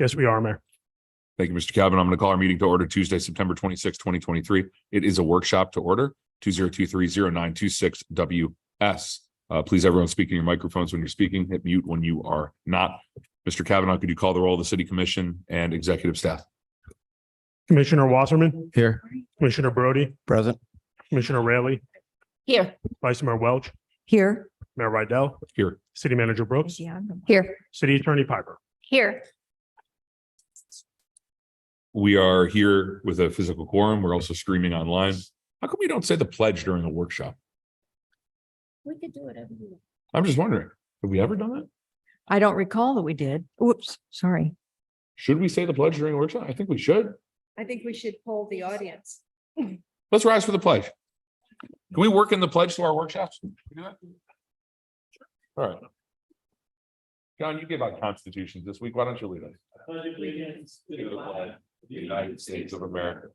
Yes, we are, Mayor. Thank you, Mr. Calvin. I'm going to call our meeting to order Tuesday, September 26, 2023. It is a workshop to order 2023-0926-WS. Please, everyone speak in your microphones when you're speaking. Hit mute when you are not. Mr. Kavanaugh, could you call the roll of the city commission and executive staff? Commissioner Wasserman, Here. Commissioner Brody, Present. Commissioner Raley, Here. Vice Mayor Welch, Here. Mayor Rydell, Here. City Manager Brooks, Here. City Attorney Piper. Here. We are here with a physical quorum. We're also streaming online. How come we don't say the pledge during a workshop? We could do it every year. I'm just wondering, have we ever done that? I don't recall that we did. Oops, sorry. Should we say the pledge during a workshop? I think we should. I think we should poll the audience. Let's rise for the pledge. Can we work in the pledge to our workshops? Can we do that? All right. John, you gave out constitutions this week. Why don't you lead us? To the flag of the United States of America,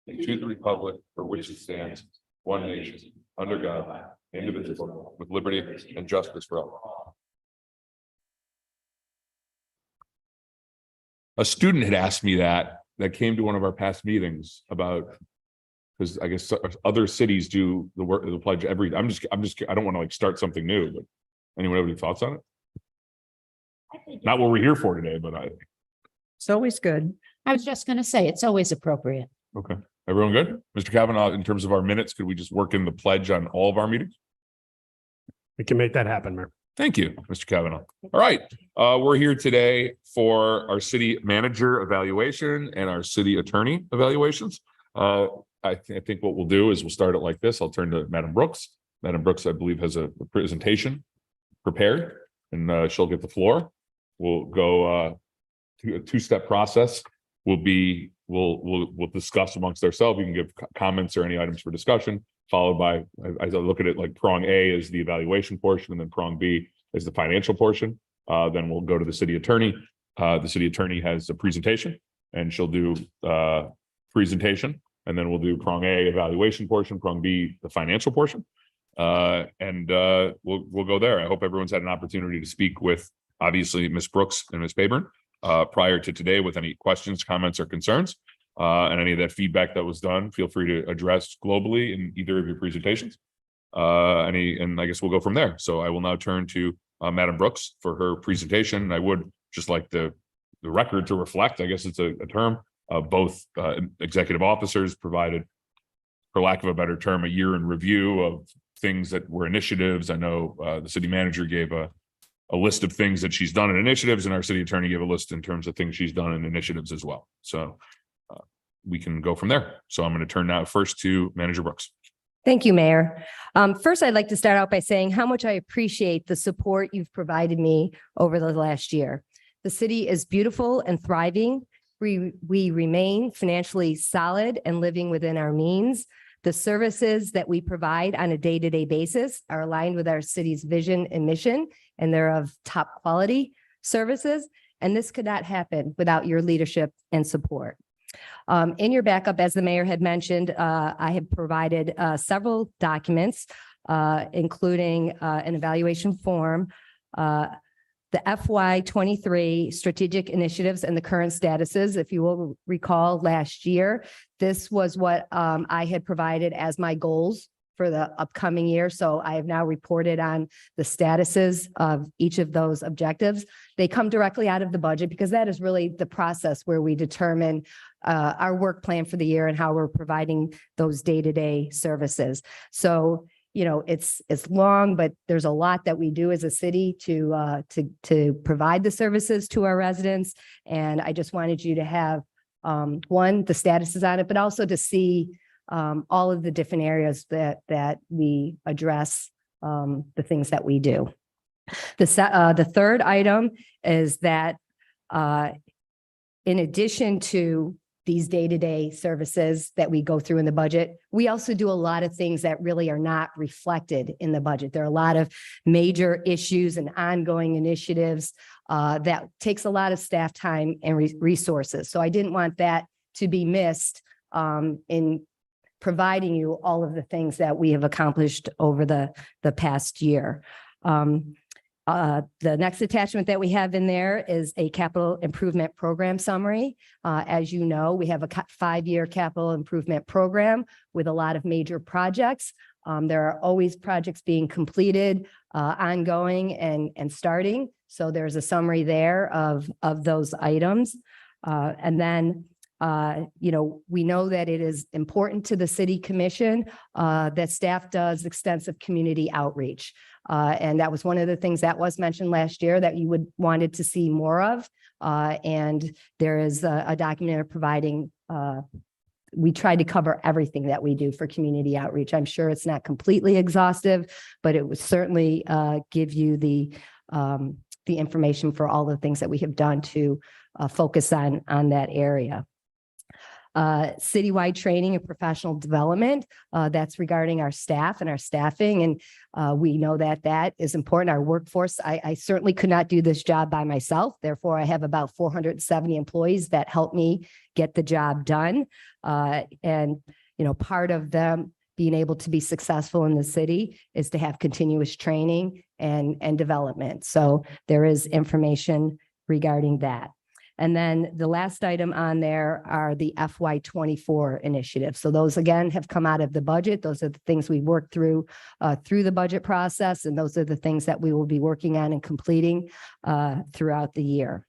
and to the republic for which it stands, one nation, under God, indivisible, with liberty and justice for all. A student had asked me that came to one of our past meetings about, because I guess other cities do the work, the pledge every, I don't want to like start something new, but anyone have any thoughts on it? Not what we're here for today, but It's always good. I was just going to say, it's always appropriate. okay. Everyone good? Mr. Kavanaugh, in terms of our minutes, could we just work in the pledge on all of our meetings? We can make that happen, Mayor. Thank you, Mr. Kavanaugh. All right, we're here today for our city manager evaluation and our city attorney evaluations. I think what we'll do is we'll start it like this. I'll turn to Madam Brooks. Madam Brooks, I believe, has a presentation prepared, and she'll get the floor. We'll go to a two-step process. We'll discuss amongst ourselves. You can give comments or any items for discussion, followed by, I look at it like prong A is the evaluation portion, and then prong B is the financial portion. Then we'll go to the city attorney. The city attorney has a presentation, and she'll do presentation, and then we'll do prong A evaluation portion, prong B the financial portion, and we'll go there. I hope everyone's had an opportunity to speak with obviously Ms. Brooks and Ms. Payburn prior to today with any questions, comments, or concerns, and any of that feedback that was done. Feel free to address globally in either of your presentations. And I guess we'll go from there. So I will now turn to Madam Brooks for her presentation. And I would just like the record to reflect, I guess it's a term, both executive officers provided, for lack of a better term, a year in review of things that were initiatives. I know the city manager gave a list of things that she's done in initiatives, and our city attorney gave a list in terms of things she's done in initiatives as well. So we can go from there. So I'm going to turn now first to Manager Brooks. Thank you, Mayor. First, I'd like to start out by saying how much I appreciate the support you've provided me over the last year. The city is beautiful and thriving. We remain financially solid and living within our means. The services that we provide on a day-to-day basis are aligned with our city's vision and mission, and they're of top quality services. And this could not happen without your leadership and support. In your backup, as the mayor had mentioned, I have provided several documents, including an evaluation form, the FY23 strategic initiatives and the current statuses. If you will recall, last year, this was what I had provided as my goals for the upcoming year. So I have now reported on the statuses of each of those objectives. They come directly out of the budget because that is really the process where we determine our work plan for the year and how we're providing those day-to-day services. So, you know, it's long, but there's a lot that we do as a city to provide the services to our residents. And I just wanted you to have one, the statuses on it, but also to see all of the different areas that we address, the things that we do. The third item is that in addition to these day-to-day services that we go through in the budget, we also do a lot of things that really are not reflected in the budget. There are a lot of major issues and ongoing initiatives that takes a lot of staff time and resources. So I didn't want that to be missed in providing you all of the things that we have accomplished over the past year. The next attachment that we have in there is a capital improvement program summary. As you know, we have a 5-year capital improvement program with a lot of major projects. There are always projects being completed, ongoing and starting. So there's a summary there of those items. And then, we know that it is important to the city commission that staff does extensive community outreach. And that was one of the things that was mentioned last year that you wanted to see more of. And there is a document providing, we try to cover everything that we do for community outreach. I'm sure it's not completely exhaustive, but it would certainly give you the information for all the things that we have done to focus on that area. Citywide training and professional development, that's regarding our staff and our staffing. And we know that that is important. Our workforce, I certainly could not do this job by myself. Therefore, I have about 470 employees that help me get the job done. And part of them being able to be successful in the city is to have continuous training and development. So there is information regarding that. And then the last item on there are the FY24 initiatives. So those again have come out of the budget. Those are the things we worked through the budget process. And those are the things that we will be working on and completing throughout the year.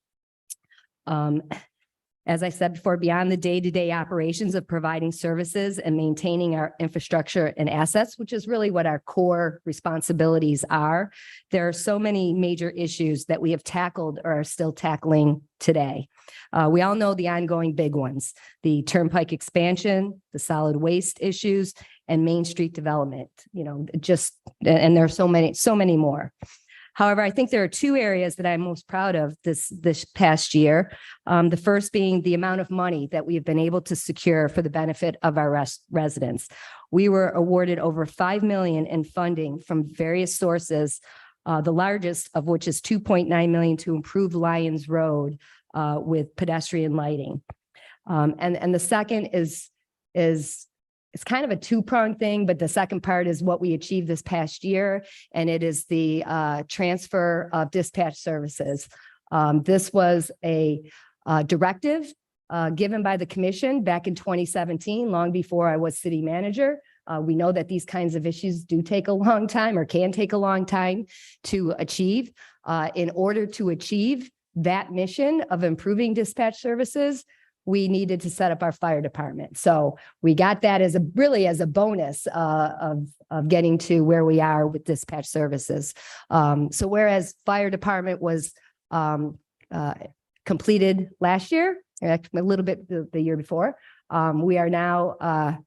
As I said before, beyond the day-to-day operations of providing services and maintaining our infrastructure and assets, which is really what our core responsibilities are, there are so many major issues that we have tackled or are still tackling today. We all know the ongoing big ones, the Turnpike expansion, the solid waste issues, and Main Street development, and there are so many more. However, I think there are 2 areas that I'm most proud of this past year. The first being the amount of money that we have been able to secure for the benefit of our residents. We were awarded over $5 million in funding from various sources, the largest of which is $2.9 million to improve Lyons Road with pedestrian lighting. And the second is it's kind of a 2-pronged thing, but the second part is what we achieved this past year, and it is the transfer of dispatch services. This was a directive given by the commission back in 2017, long before I was city manager. We know that these kinds of issues do take a long time or can take a long time to achieve. In order to achieve that mission of improving dispatch services, we needed to set up our fire department. So we got that as a bonus of getting to where we are with dispatch services. So whereas fire department was completed last year, a little bit the year before, we are now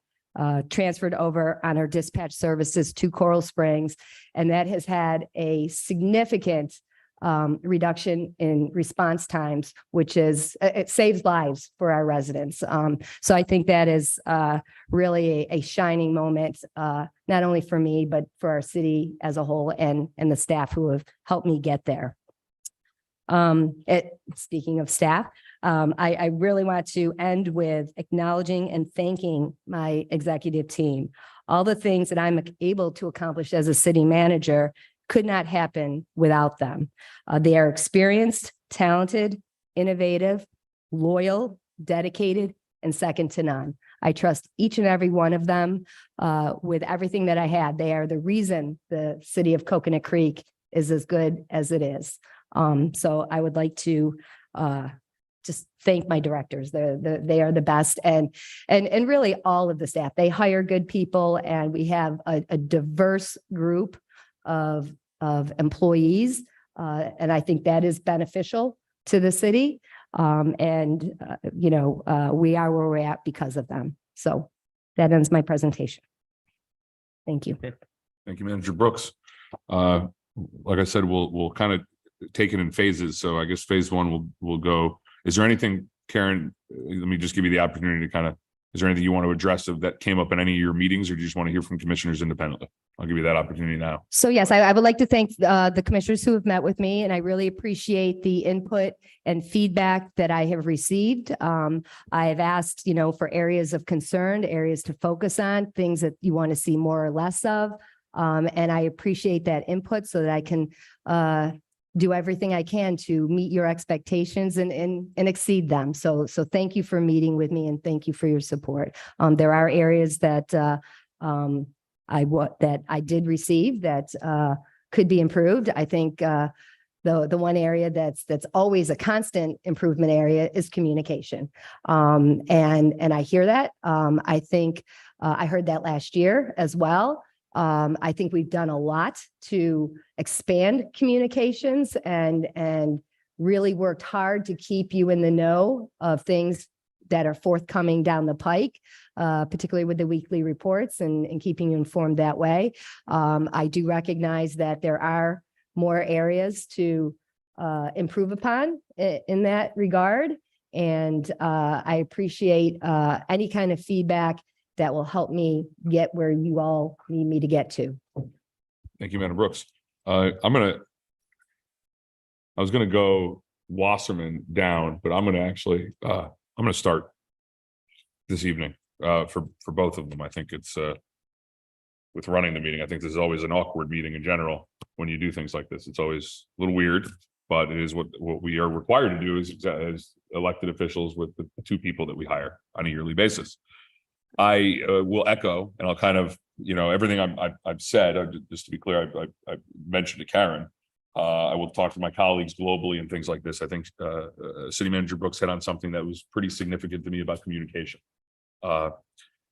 transferred over on our dispatch services to Coral Springs, and that has had a significant reduction in response times, which is, it saves lives for our residents. So I think that is really a shining moment, not only for me, but for our city as a whole and the staff who have helped me get there. Speaking of staff, I really want to end with acknowledging and thanking my executive team. All the things that I'm able to accomplish as a city manager could not happen without them. They are experienced, talented, innovative, loyal, dedicated, and second to none. I trust each and every one of them with everything that I had. They are the reason the city of Coconut Creek is as good as it is. So I would like to just thank my directors. They are the best, and really all of the staff. They hire good people, and we have a diverse group of employees, and I think that is beneficial to the city. We are where we're at because of them. So that ends my presentation. Thank you. Thank you, Manager Brooks. Like I said, we'll kind of take it in phases. So I guess phase 1 will go. Is there anything, Karen, let me just give you the opportunity to is there anything you want to address that came up in any of your meetings, or do you just want to hear from commissioners independently? I'll give you that opportunity now. So yes, I would like to thank the commissioners who have met with me, and I really appreciate the input and feedback that I have received. I have asked, for areas of concern, areas to focus on, things that you want to see more or less of. And I appreciate that input so that I can do everything I can to meet your expectations and exceed them. So thank you for meeting with me and thank you for your support. There are areas that I did receive that could be improved. I think the one area that's always a constant improvement area is communication. And I hear that. I think I heard that last year as well. I think we've done a lot to expand communications and really worked hard to keep you in the know of things that are forthcoming down the pike, particularly with the weekly reports and keeping you informed that way. I do recognize that there are more areas to improve upon in that regard. And I appreciate any kind of feedback that will help me get where you all need me to get to. Thank you, Madam Brooks. I was gonna go Wasserman down, but I'm gonna start this evening for both of them. I think it's with running the meeting. I think this is always an awkward meeting in general when you do things like this. It's always a little weird, but it is what we are required to do as elected officials with the two people that we hire on a yearly basis. I will echo, and I'll kind of, everything I've said, just to be clear, I mentioned to Karen, I will talk to my colleagues globally and things like this. I think City Manager Brooks hit on something that was pretty significant to me about communication.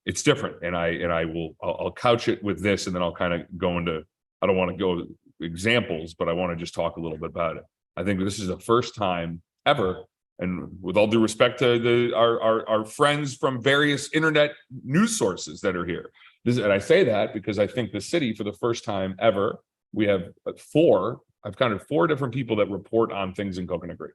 It's different, and I'll couch it with this, and then I'll kind of go into, I don't want to go examples, but I want to just talk a little bit about it. I think this is the first time ever, and with all due respect to our friends from various internet news sources that are here. And I say that because I think the city, for the first time ever, we have I've counted 4 different people that report on things in Coconut Creek.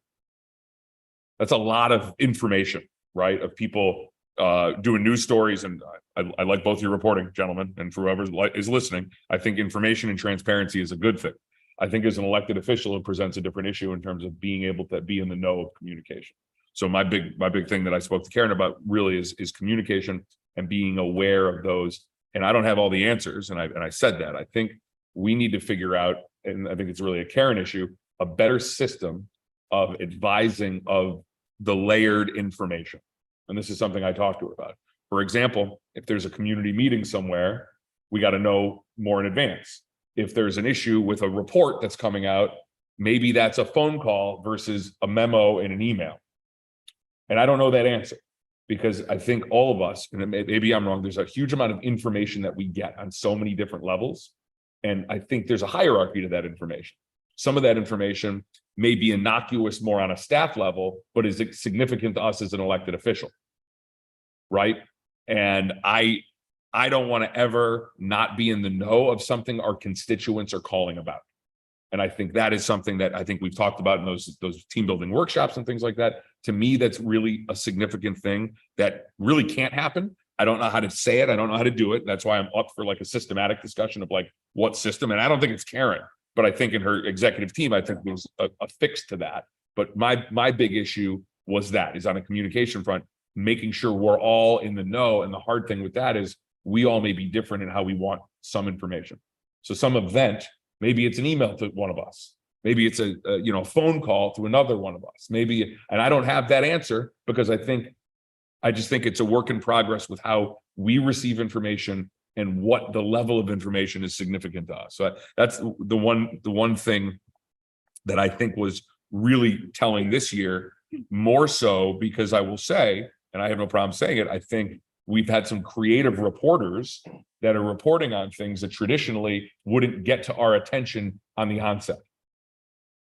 That's a lot of information, right? Of people doing news stories. And I like both your reporting, gentlemen, and for whoever is listening. I think information and transparency is a good thing. I think as an elected official, it presents a different issue in terms of being able to be in the know of communication. So my big thing that I spoke to Karen about really is communication and being aware of those. And I don't have all the answers. And I said that. I think we need to figure out, and I think it's really a Karen issue, a better system of advising of the layered information. And this is something I talked to her about. For example, if there's a community meeting somewhere, we got to know more in advance. If there's an issue with a report that's coming out, maybe that's a phone call versus a memo and an email. And I don't know that answer because I think all of us, and maybe I'm wrong, there's a huge amount of information that we get on so many different levels. And I think there's a hierarchy to that information. Some of that information may be innocuous more on a staff level, but is significant to us as an elected official. Right? And I don't want to ever not be in the know of something our constituents are calling about. And I think that is something that I think we've talked about in those team building workshops and things like that. To me, that's really a significant thing that really can't happen. I don't know how to say it. I don't know how to do it. That's why I'm up for like a systematic discussion of like what system. And I don't think it's Karen, but I think in her executive team, I think there's a fix to that. But my big issue is on a communication front, making sure we're all in the know. And the hard thing with that is we all may be different in how we want some information. So some event, maybe it's an email to one of us. Maybe it's a phone call to another one of us. Maybe, and I don't have that answer because I just think it's a work in progress with how we receive information and what the level of information is significant to us. So that's the one thing that I think was really telling this year, more so because I will say, and I have no problem saying it, I think we've had some creative reporters that are reporting on things that traditionally wouldn't get to our attention on the onset,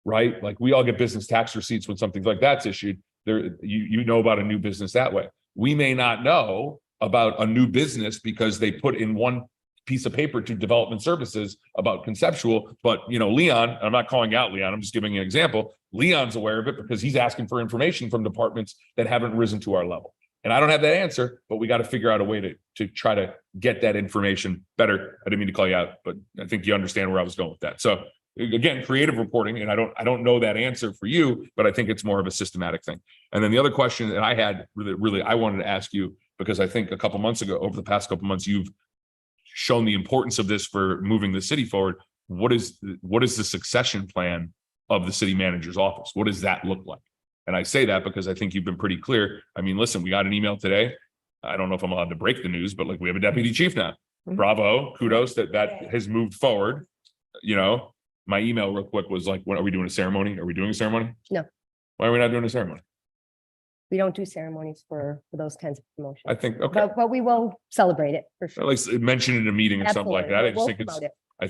right? Like we all get business tax receipts when something like that's issued. You know about a new business that way. We may not know about a new business because they put in one piece of paper to development services about conceptual, but Leon, I'm not calling out Leon, I'm just giving you an example. Leon's aware of it because he's asking for information from departments that haven't risen to our level. And I don't have that answer, but we got to figure out a way to try to get that information better. I didn't mean to call you out, but I think you understand where I was going with that. So again, creative reporting, and I don't know that answer for you, but I think it's more of a systematic thing. And then the other question that I had really I wanted to ask you, because I think a couple months ago, over the past couple months, you've shown the importance of this for moving the city forward. What is the succession plan of the city manager's office? What does that look like? And I say that because I think you've been pretty clear. I mean, listen, we got an email today. I don't know if I'm allowed to break the news, but like we have a deputy chief now. Bravo, kudos that has moved forward. You know, my email real quick was like, what are we doing a ceremony? Are we doing a ceremony? No. Why are we not doing a ceremony? We don't do ceremonies for those kinds of promotions. I think, okay, But we will celebrate it for sure. at least mention it in a meeting or something like Absolutely. that. I just We'll think promote it. I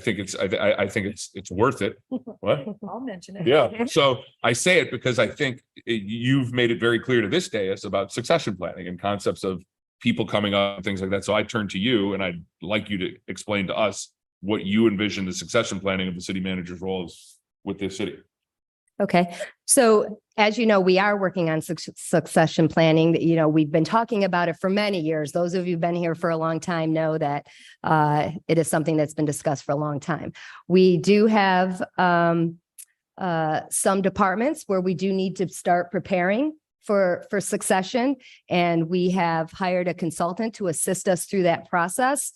think it's worth it. What? I'll mention it. Yeah, so I say it because I think you've made it very clear to this dais about succession planning and concepts of people coming up and things like that. So I turn to you and I'd like you to explain to us what you envision the succession planning of the city manager's role is with this city. Okay, so as you know, we are working on succession planning. You know, we've been talking about it for many years. Those of you who've been here for a long time know that it is something that's been discussed for a long time. We do have some departments where we do need to start preparing for succession, and we have hired a consultant to assist us through that process.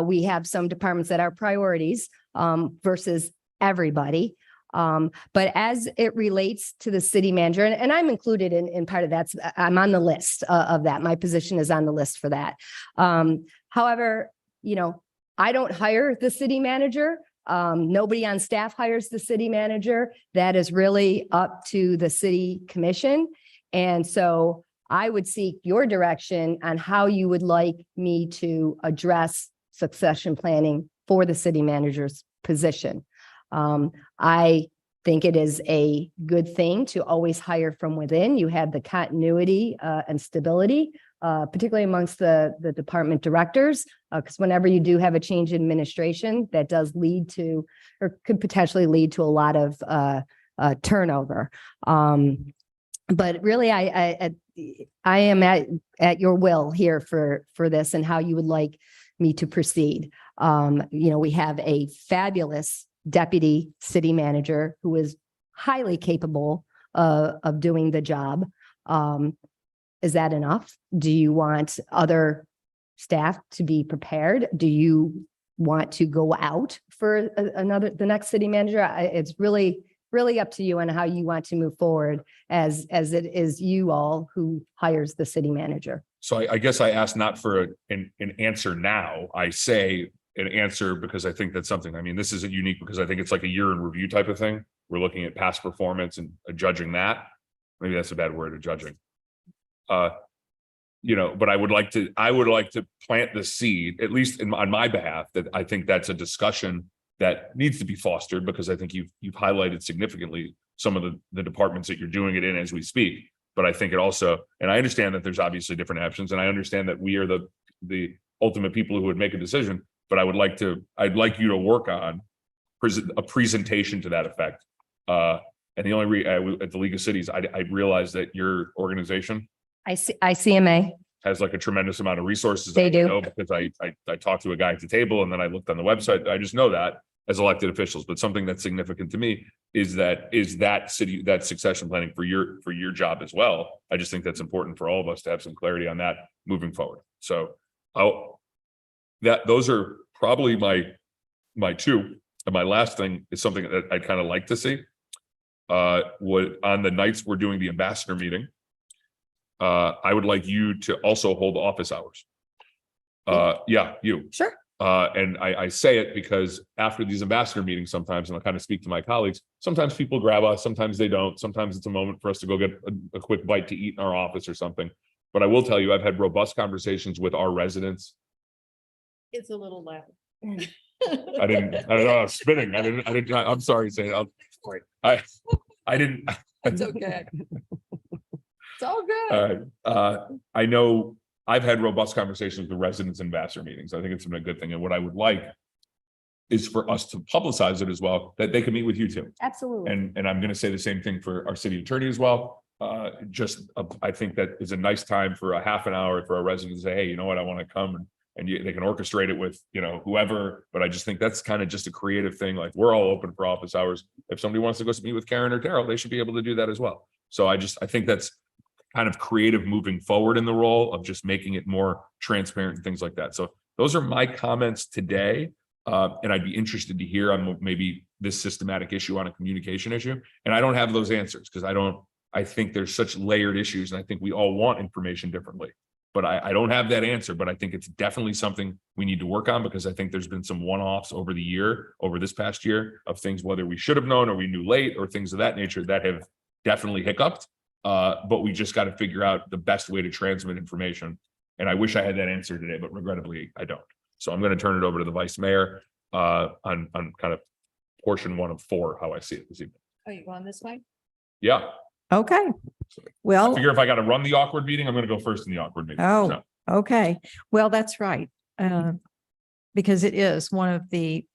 We have some departments that are priorities versus everybody. But as it relates to the city manager, and I'm included in part of that, I'm on the list of that. My position is on the list for that. However, you know, I don't hire the city manager. Nobody on staff hires the city manager. That is really up to the city commission. And so I would seek your direction on how you would like me to address succession planning for the city manager's position. I think it is a good thing to always hire from within. You have the continuity and stability, particularly amongst the department directors, because whenever you do have a change in administration, that does lead to, or could potentially lead to a lot of turnover. But really, I am at your will here for this and how you would like me to proceed. You know, we have a fabulous deputy city manager who is highly capable of doing the job. Is that enough? Do you want other staff to be prepared? Do you want to go out for the next city manager? It's really up to you on how you want to move forward as it is you all who hires the city manager. So I guess I asked not for an answer now. I say an answer because I think that's something, I mean, this isn't unique because I think it's like a year in review type of thing. We're looking at past performance and judging that. Maybe that's a bad word of judging. You know, but I would like to plant the seed, at least on my behalf, that I think that's a discussion that needs to be fostered because I think you've highlighted significantly some of the departments that you're doing it in as we speak. But I think it also, and I understand that there's obviously different options, and I understand that we are the ultimate people who would make a decision. But I'd like you to work on a presentation to that effect. And the only at the League of Cities, I realize that your organization ICMA. has like a tremendous amount of resources. They I do. know because I talked to a guy at the table and then I looked on the website. I just know that as elected officials, but something that's significant to me is that succession planning for your job as well. I just think that's important for all of us to have some clarity on that moving forward. So those are probably my two. And my last thing is something that I'd kind of like to see. On the nights we're doing the ambassador meeting, I would like you to also hold office hours. Yeah, you. Sure. And I say it because after these ambassador meetings, sometimes, and I'll kind of speak to my colleagues, sometimes people grab us, sometimes they don't. Sometimes it's a moment for us to go get a quick bite to eat in our office or something. But I will tell you, I've had robust conversations with our residents. It's a little loud. I don't know, I was spinning. I'm sorry, Zane. I didn't. It's okay. It's all good. I know I've had robust conversations with residents in ambassador meetings. I think it's been a good thing. And what I would like is for us to publicize it as well, that they can meet with you too. Absolutely. And I'm going to say the same thing for our city attorney as well. I think that is a nice time for a half an hour for our residents to say, hey, you know what, I want to come and they can orchestrate it with, whoever. But I just think that's kind of just a creative thing. Like we're all open for office hours. If somebody wants to go meet with Karen or Daryl, they should be able to do that as well. So I think that's kind of creative moving forward in the role of just making it more transparent and things like that. So Those are my comments today. And I'd be interested to hear on maybe this systematic issue on a communication issue. And I don't have those answers because I think there's such layered issues and I think we all want information differently. But I don't have that answer, but I think it's definitely something we need to work on because I think there's been some one-offs over this past year of things, whether we should have known or we knew late or things of that nature that have definitely hiccuped. But we just got to figure out the best way to transmit information. And I wish I had that answer today, but regrettably I don't. So I'm going to turn it over to the vice mayor on kind of portion 1 of 4, how I see it this evening. Oh, you going this way? Yeah, Okay. I Well, figure if I got to run the awkward meeting, I'm going to go first in the awkward meeting. Oh. So, okay. Well, that's right. Because it is one of the,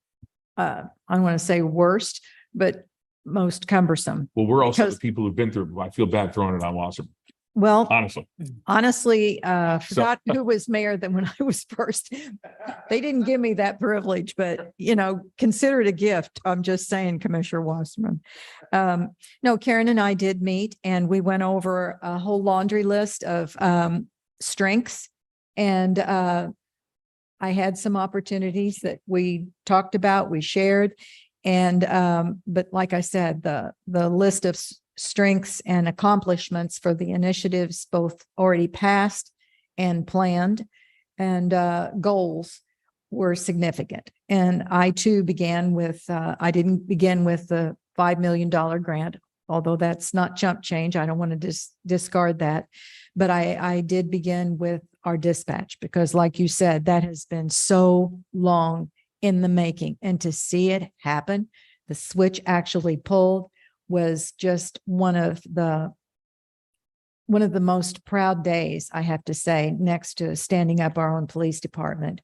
I don't want to say worst, but most cumbersome. well, we're also the Because- people who've been through, I feel bad throwing it on Wasserman, Well, honestly. honestly, forgot who was mayor then when I was first. They didn't give me that privilege, but consider it a gift. I'm just saying, Commissioner Wasserman. No, Karen and I did meet and we went over a whole laundry list of strengths. And I had some opportunities that we talked about, we shared. And but like I said, the list of strengths and accomplishments for the initiatives, both already passed and planned, and goals were significant. And I too began with, I didn't begin with the $5 million grant, although that's not chump change. I don't want to discard that. But I did begin with our dispatch because like you said, that has been so long in the making, and to see it happen, the switch actually pulled, was just one of the most proud days, I have to say, next to standing up our own police department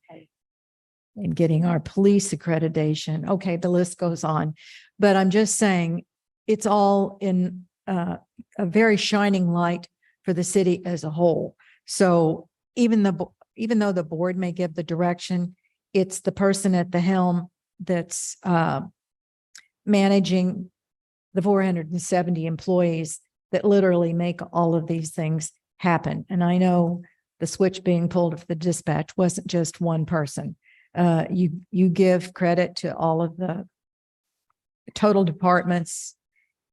and getting our police accreditation. Okay, the list goes on, but I'm just saying it's all in a very shining light for the city as a whole. So even though the board may give the direction, it's the person at the helm that's managing the 470 employees that literally make all of these things happen. And I know the switch being pulled for the dispatch wasn't just one person. You give credit to all of the total departments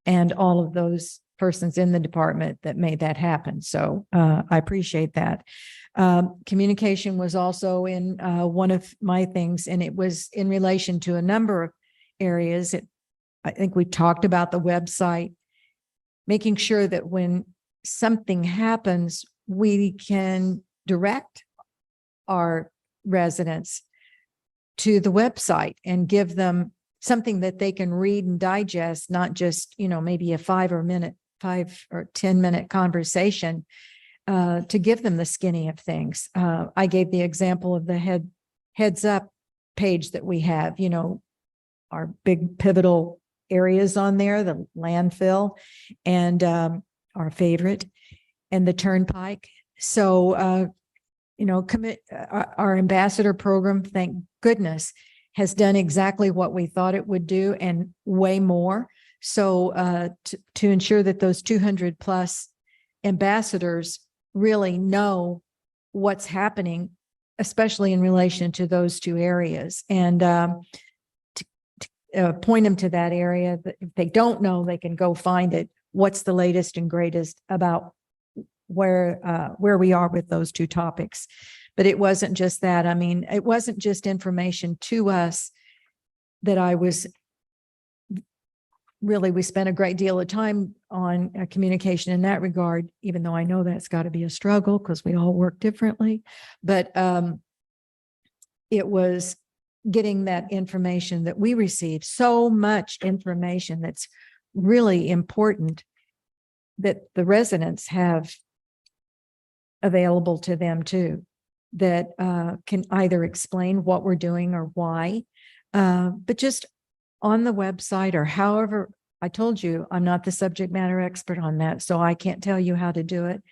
and all of those persons in the department that made that happen. So I appreciate that. Communication was also in one of my things, and it was in relation to a number of areas. I think we talked about the website, making sure that when something happens, we can direct our residents to the website and give them something that they can read and digest, not just, maybe a 5 or 10 minute conversation to give them the skinny of things. I gave the example of the heads up page that we have, our big pivotal areas on there, the landfill and our favorite and the turnpike. So, our ambassador program, thank goodness, has done exactly what we thought it would do and way more. So to ensure that those 200 plus ambassadors really know what's happening, especially in relation to those 2 areas, and point them to that area. If they don't know, they can go find it. What's the latest and greatest about where we are with those 2 topics? But it wasn't just that. I mean, it wasn't just information to us that we spent a great deal of time on communication in that regard, even though I know that's got to be a struggle because we all work differently. But it was getting that information that we receive, so much information that's really important that the residents have available to them too, that can either explain what we're doing or why, but just on the website or however. I told you, I'm not the subject matter expert on that, so I can't tell you how to do it,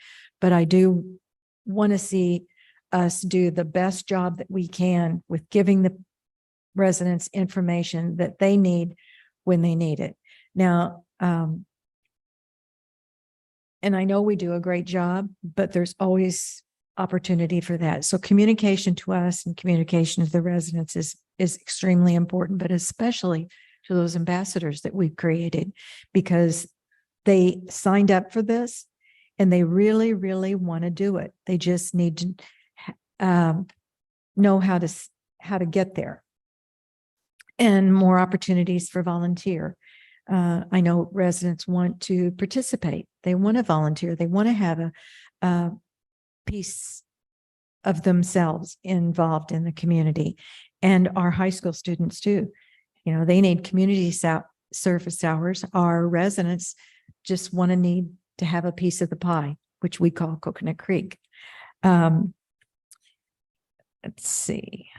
but I do want to see us do the best job that we can with giving the residents information that they need when they need it. Now, and I know we do a great job, but there's always opportunity for that. So communication to us and communication to the residents is extremely important, but especially to those ambassadors that we've created, because they signed up for this and they really, really want to do it. They just need to know how to get there. And more opportunities for volunteer. I know residents want to participate. They want to volunteer. They want to have a piece of themselves involved in the community. And our high school students too. You know, they need community service hours. Our residents just need to have a piece of the pie, which we call Coconut Creek. Let's see.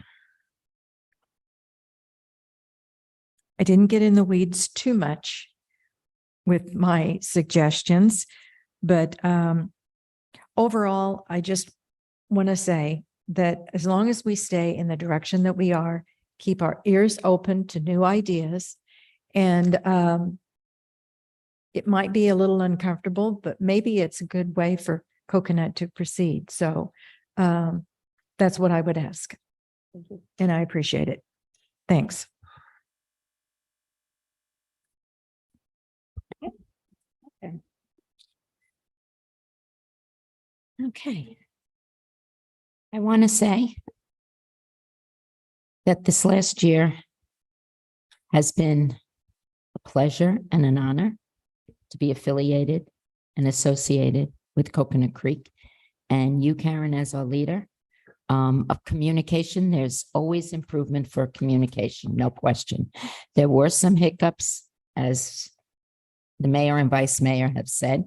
I didn't get in the weeds too much with my suggestions, but overall, I just want to say that as long as we stay in the direction that we are, keep our ears open to new ideas, and it might be a little uncomfortable, but maybe it's a good way for Coconut to proceed. So that's what I would ask. And I appreciate it. Thanks. Okay. I want to say that this last year has been a pleasure and an honor to be affiliated and associated with Coconut Creek. And you, Karen, as our leader of communication, there's always improvement for communication, no question. There were some hiccups, as the mayor and vice mayor have said.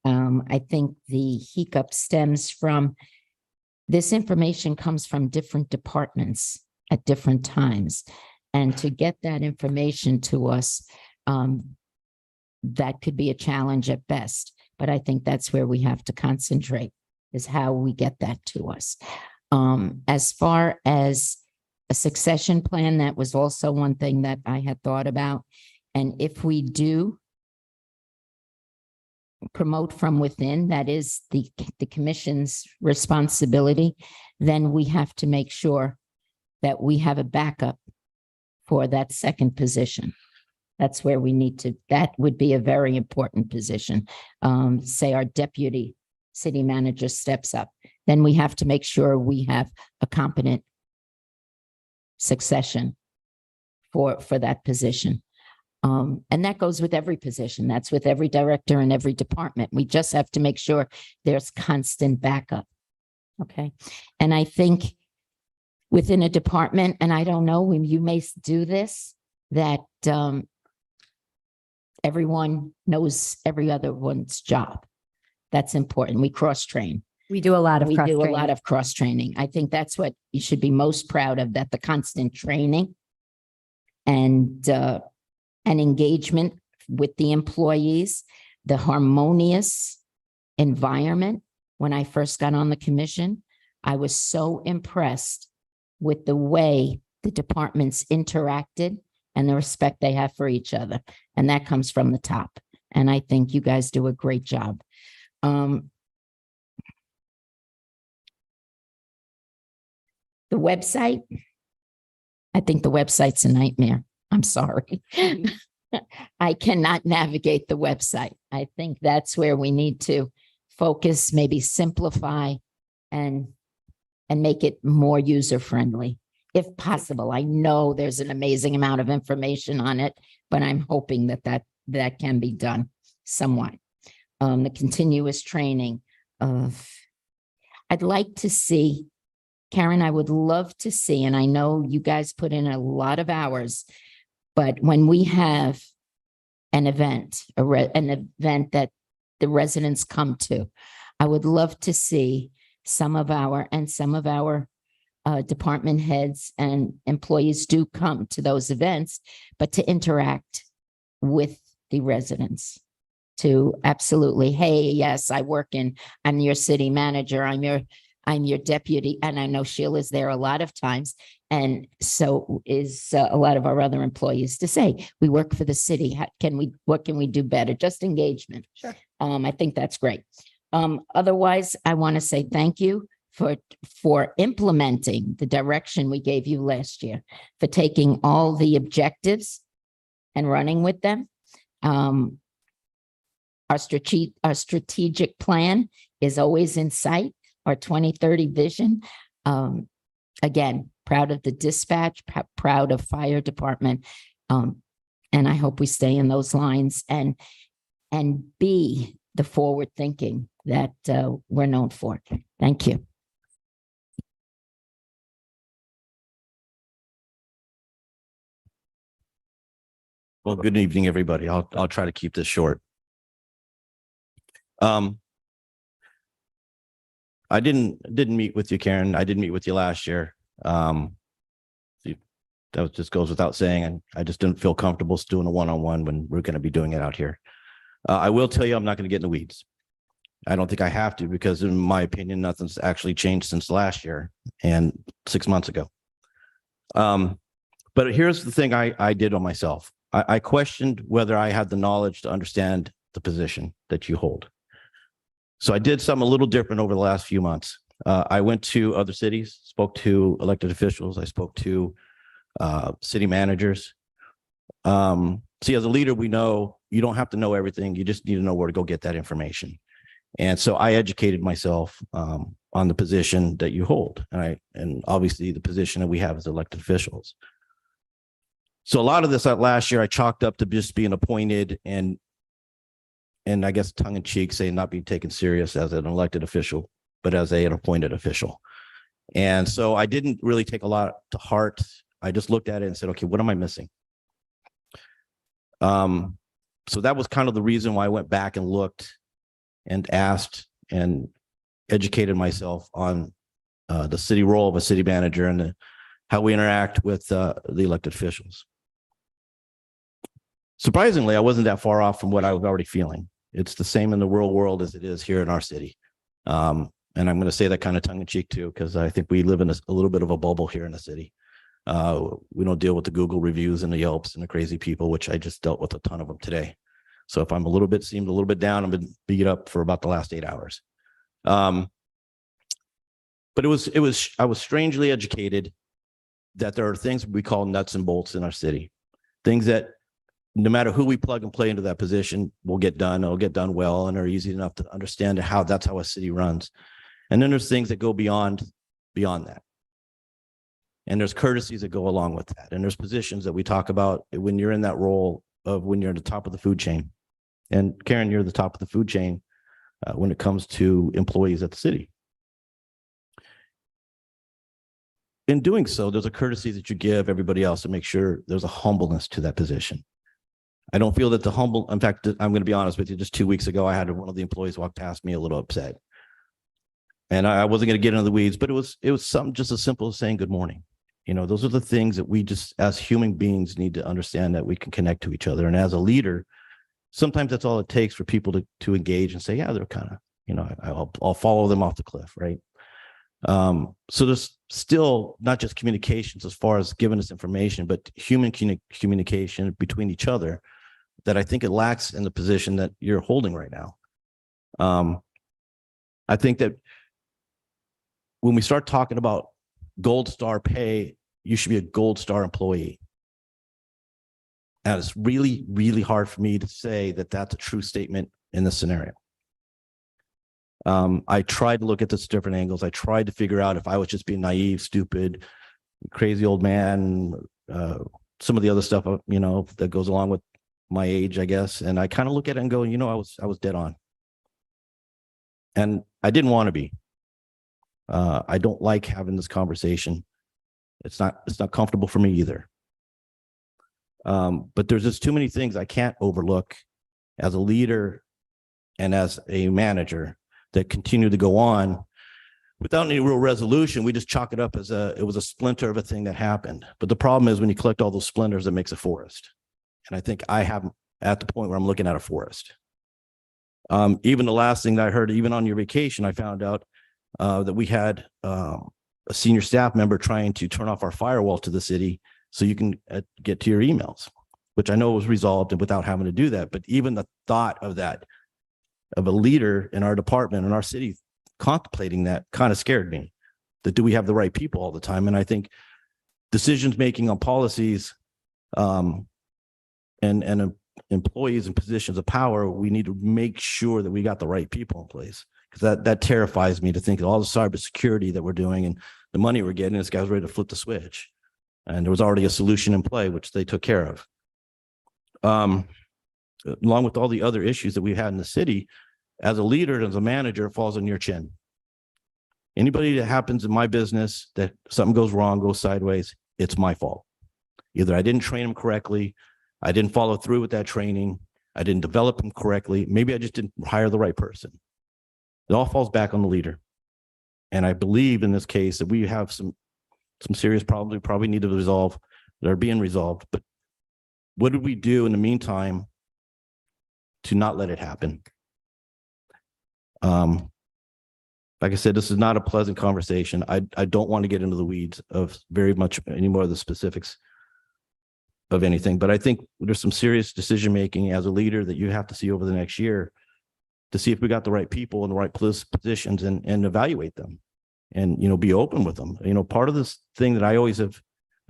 I think the hiccup stems from this information comes from different departments at different times. And to get that information to us, that could be a challenge at best. But I think that's where we have to concentrate, is how we get that to us. As far as a succession plan, that was also one thing that I had thought about. And if we do promote from within, that is the commission's responsibility, then we have to make sure that we have a backup for that second position. That's where we need to, that would be a very important position. Say our deputy city manager steps up, then we have to make sure we have a competent succession for that position. And that goes with every position. That's with every director in every department. We just have to make sure there's constant backup. Okay. And I think within a department, and I don't know, you may do this, that everyone knows every other one's job. That's important. We cross-train. We do a lot of We do a cross-training. lot of cross-training. I think that's what you should be most proud of, that the constant training and engagement with the employees, the harmonious environment. When I first got on the commission, I was so impressed with the way the departments interacted and the respect they have for each other. And that comes from the top. And I think you guys do a great job. The website, I think the website's a nightmare. I'm sorry. I cannot navigate the website. I think that's where we need to focus, maybe simplify and make it more user-friendly, if possible. I know there's an amazing amount of information on it, but I'm hoping that can be done somewhat. The continuous training of, I'd like to see, Karen, I would love to see, and I know you guys put in a lot of hours, but when we have an event, an event that the residents come to, I would love to see some of our department heads and employees do come to those events, but to interact with the residents, to absolutely, hey, yes, I'm your city manager, I'm your deputy, and I know Sheila's there a lot of times, and so is a lot of our other employees, to say, we work for the city, what can we do better? Just engagement. Sure. I think that's great. Otherwise, I want to say thank you for implementing the direction we gave you last year, for taking all the objectives and running with them. Our strategic plan is always in sight, our 2030 vision. Again, proud of the dispatch, proud of fire department. And I hope we stay in those lines and be the forward thinking that we're known for. Thank you. Well, good evening, everybody. I'll try to keep this short. I didn't meet with you, Karen. I didn't meet with you last year. That just goes without saying, and I just didn't feel comfortable doing a one-on-one when we're going to be doing it out here. I will tell you, I'm not going to get in the weeds. I don't think I have to, because in my opinion, nothing's actually changed since last year and 6 months ago. But here's the thing I did on myself. I questioned whether I had the knowledge to understand the position that you hold. So I did something a little different over the last few months. I went to other cities, spoke to elected officials. I spoke to city managers. See, as a leader, we know you don't have to know everything. You just need to know where to go get that information. And so I educated myself on the position that you hold, and obviously the position that we have as elected officials. So a lot of this last year I chalked up to just being appointed and I guess tongue in cheek saying not being taken serious as an elected official, but as an appointed official. And so I didn't really take a lot to heart. I just looked at it and said, okay, what am I missing? So that was kind of the reason why I went back and looked and asked and educated myself on the city role of a city manager and how we interact with the elected officials. Surprisingly, I wasn't that far off from what I was already feeling. It's the same in the real world as it is here in our city. And I'm going to say that kind of tongue in cheek too, because I think we live in a little bit of a bubble here in the city. We don't deal with the Google reviews and the Yelps and the crazy people, which I just dealt with a ton of them today. So if I'm seemed a little bit down, I've been beat up for about the last 8 hours. But I was strangely educated that there are things we call nuts and bolts in our city, things that no matter who we plug and play into that position will get done. It'll get done well and are easy enough to understand how that's how a city runs. And then there's things that go beyond that. And there's courtesies that go along with that. And there's positions that we talk about when you're in that role of when you're at the top of the food chain. And Karen, you're at the top of the food chain when it comes to employees at the city. In doing so, there's a courtesy that you give everybody else to make sure there's a humbleness to that position. I don't feel that in fact, I'm going to be honest with you, just 2 weeks ago, I had one of the employees walk past me a little upset. And I wasn't going to get into the weeds, but it was something just as simple as saying good morning. You know, those are the things that we just, as human beings, need to understand that we can connect to each other. And as a leader, sometimes that's all it takes for people to engage and say, yeah, they're kind of, you know, I'll follow them off the cliff, right? So there's still not just communications as far as giving us information, but human communication between each other that I think it lacks in the position that you're holding right now. I think that when we start talking about gold star pay, you should be a gold star employee. And it's really, really hard for me to say that that's a true statement in this scenario. I tried to look at this different angles. I tried to figure out if I was just being naive, stupid, crazy old man, some of the other stuff, you know, that goes along with my age, I guess. And I kind of look at it and go, you know, I was dead on. And I didn't want to be. I don't like having this conversation. It's not comfortable for me either. But there's just too many things I can't overlook as a leader and as a manager that continue to go on without any real resolution. We just chalk it up as it was a splinter of a thing that happened. But the problem is when you collect all those splinters, it makes a forest. And I think I have at the point where I'm looking at a forest. Even the last thing that I heard, even on your vacation, I found out that we had a senior staff member trying to turn off our firewall to the city so you can get to your emails, which I know was resolved and without having to do that. But even the thought of that, of a leader in our department, in our city, contemplating that kind of scared me. That do we have the right people all the time? And I think decisions making on policies and employees in positions of power, we need to make sure that we got the right people in place. Because that terrifies me to think of all the cybersecurity that we're doing and the money we're getting. This guy's ready to flip the switch. And there was already a solution in play, which they took care of. Along with all the other issues that we had in the city, as a leader and as a manager, it falls on your chin. Anybody that happens in my business that something goes wrong, goes sideways, it's my fault. Either I didn't train them correctly, I didn't follow through with that training, I didn't develop them correctly, maybe I just didn't hire the right person. It all falls back on the leader. And I believe in this case that we have some serious problems we probably need to resolve that are being resolved. But what did we do in the meantime to not let it happen? Like I said, this is not a pleasant conversation. I don't want to get into the weeds of very much any more of the specifics of anything, but I think there's some serious decision making as a leader that you have to see over the next year to see if we got the right people in the right positions and evaluate them and, you know, be open with them. You know, part of this thing that I always have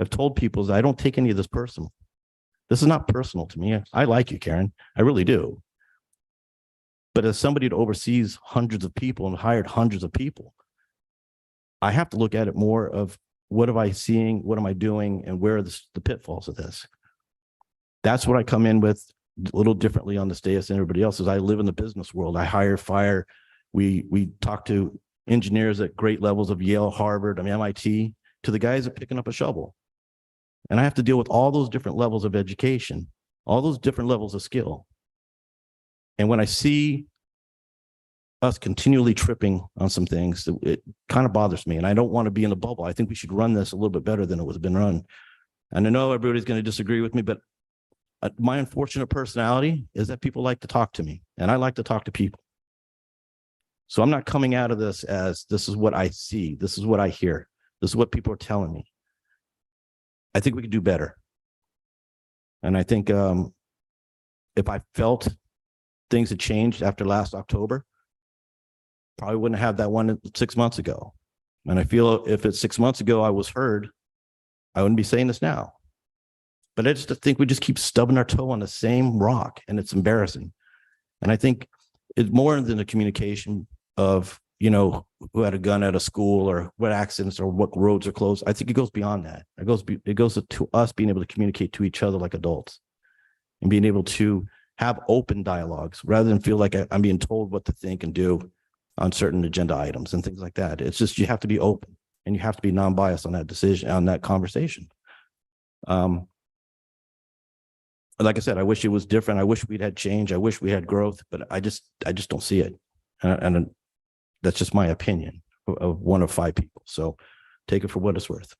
told people is I don't take any of this personal. This is not personal to me. I like you, Karen. I really do. But as somebody that oversees hundreds of people and hired hundreds of people, I have to look at it more of what am I seeing, what am I doing, and where are the pitfalls of this? That's what I come in with a little differently on this dais than everybody else is. I live in the business world. I hire, fire. We talk to engineers at great levels of Yale, Harvard, MIT, to the guys that are picking up a shovel. And I have to deal with all those different levels of education, all those different levels of skill. And when I see us continually tripping on some things, it kind of bothers me. And I don't want to be in the bubble. I think we should run this a little bit better than it was been run. And I know everybody's going to disagree with me, but my unfortunate personality is that people like to talk to me, and I like to talk to people. So I'm not coming out of this as this is what I see. This is what I hear. This is what people are telling me. I think we could do better. And I think if I felt things had changed after last October, probably wouldn't have that one 6 months ago. And I feel if it's 6 months ago I was heard, I wouldn't be saying this now. But I just think we just keep stubbing our toe on the same rock, and it's embarrassing. And I think it's more than the communication of, you know, who had a gun at a school or what accidents or what roads are closed. I think it goes beyond that. It goes to us being able to communicate to each other like adults and being able to have open dialogues rather than feel like I'm being told what to think and do on certain agenda items and things like that. It's just, you have to be open and you have to be non-biased on that decision, on that conversation. Like I said, I wish it was different. I wish we'd had change. I wish we had growth, but I just don't see it. And that's just my opinion of one of 5 people. So take it for what it's worth.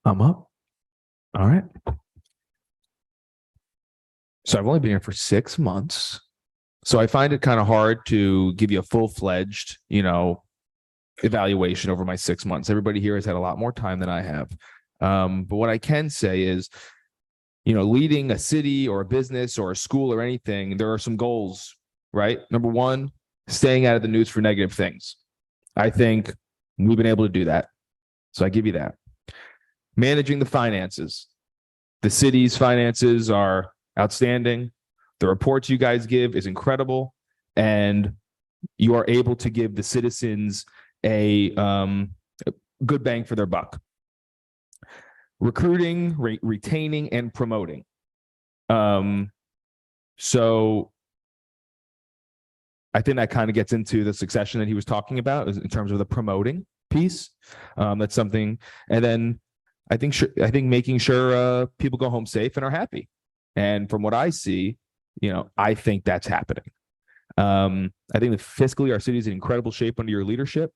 I'm up. All right. So I've only been here for 6 months. So I find it kind of hard to give you a full-fledged, evaluation over my 6 months. Everybody here has had a lot more time than I have. But what I can say is, leading a city or a business or a school or anything, there are some goals, right? Number one, staying out of the news for negative things. I think we've been able to do that. So I give you that. Managing the finances. The city's finances are outstanding. The reports you guys give is incredible. And you are able to give the citizens a good bang for their buck. Recruiting, retaining, and promoting. So I think that kind of gets into the succession that he was talking about in terms of the promoting piece. That's something. And then I think making sure people go home safe and are happy. And from what I see, I think that's happening. I think that fiscally our city is in incredible shape under your leadership.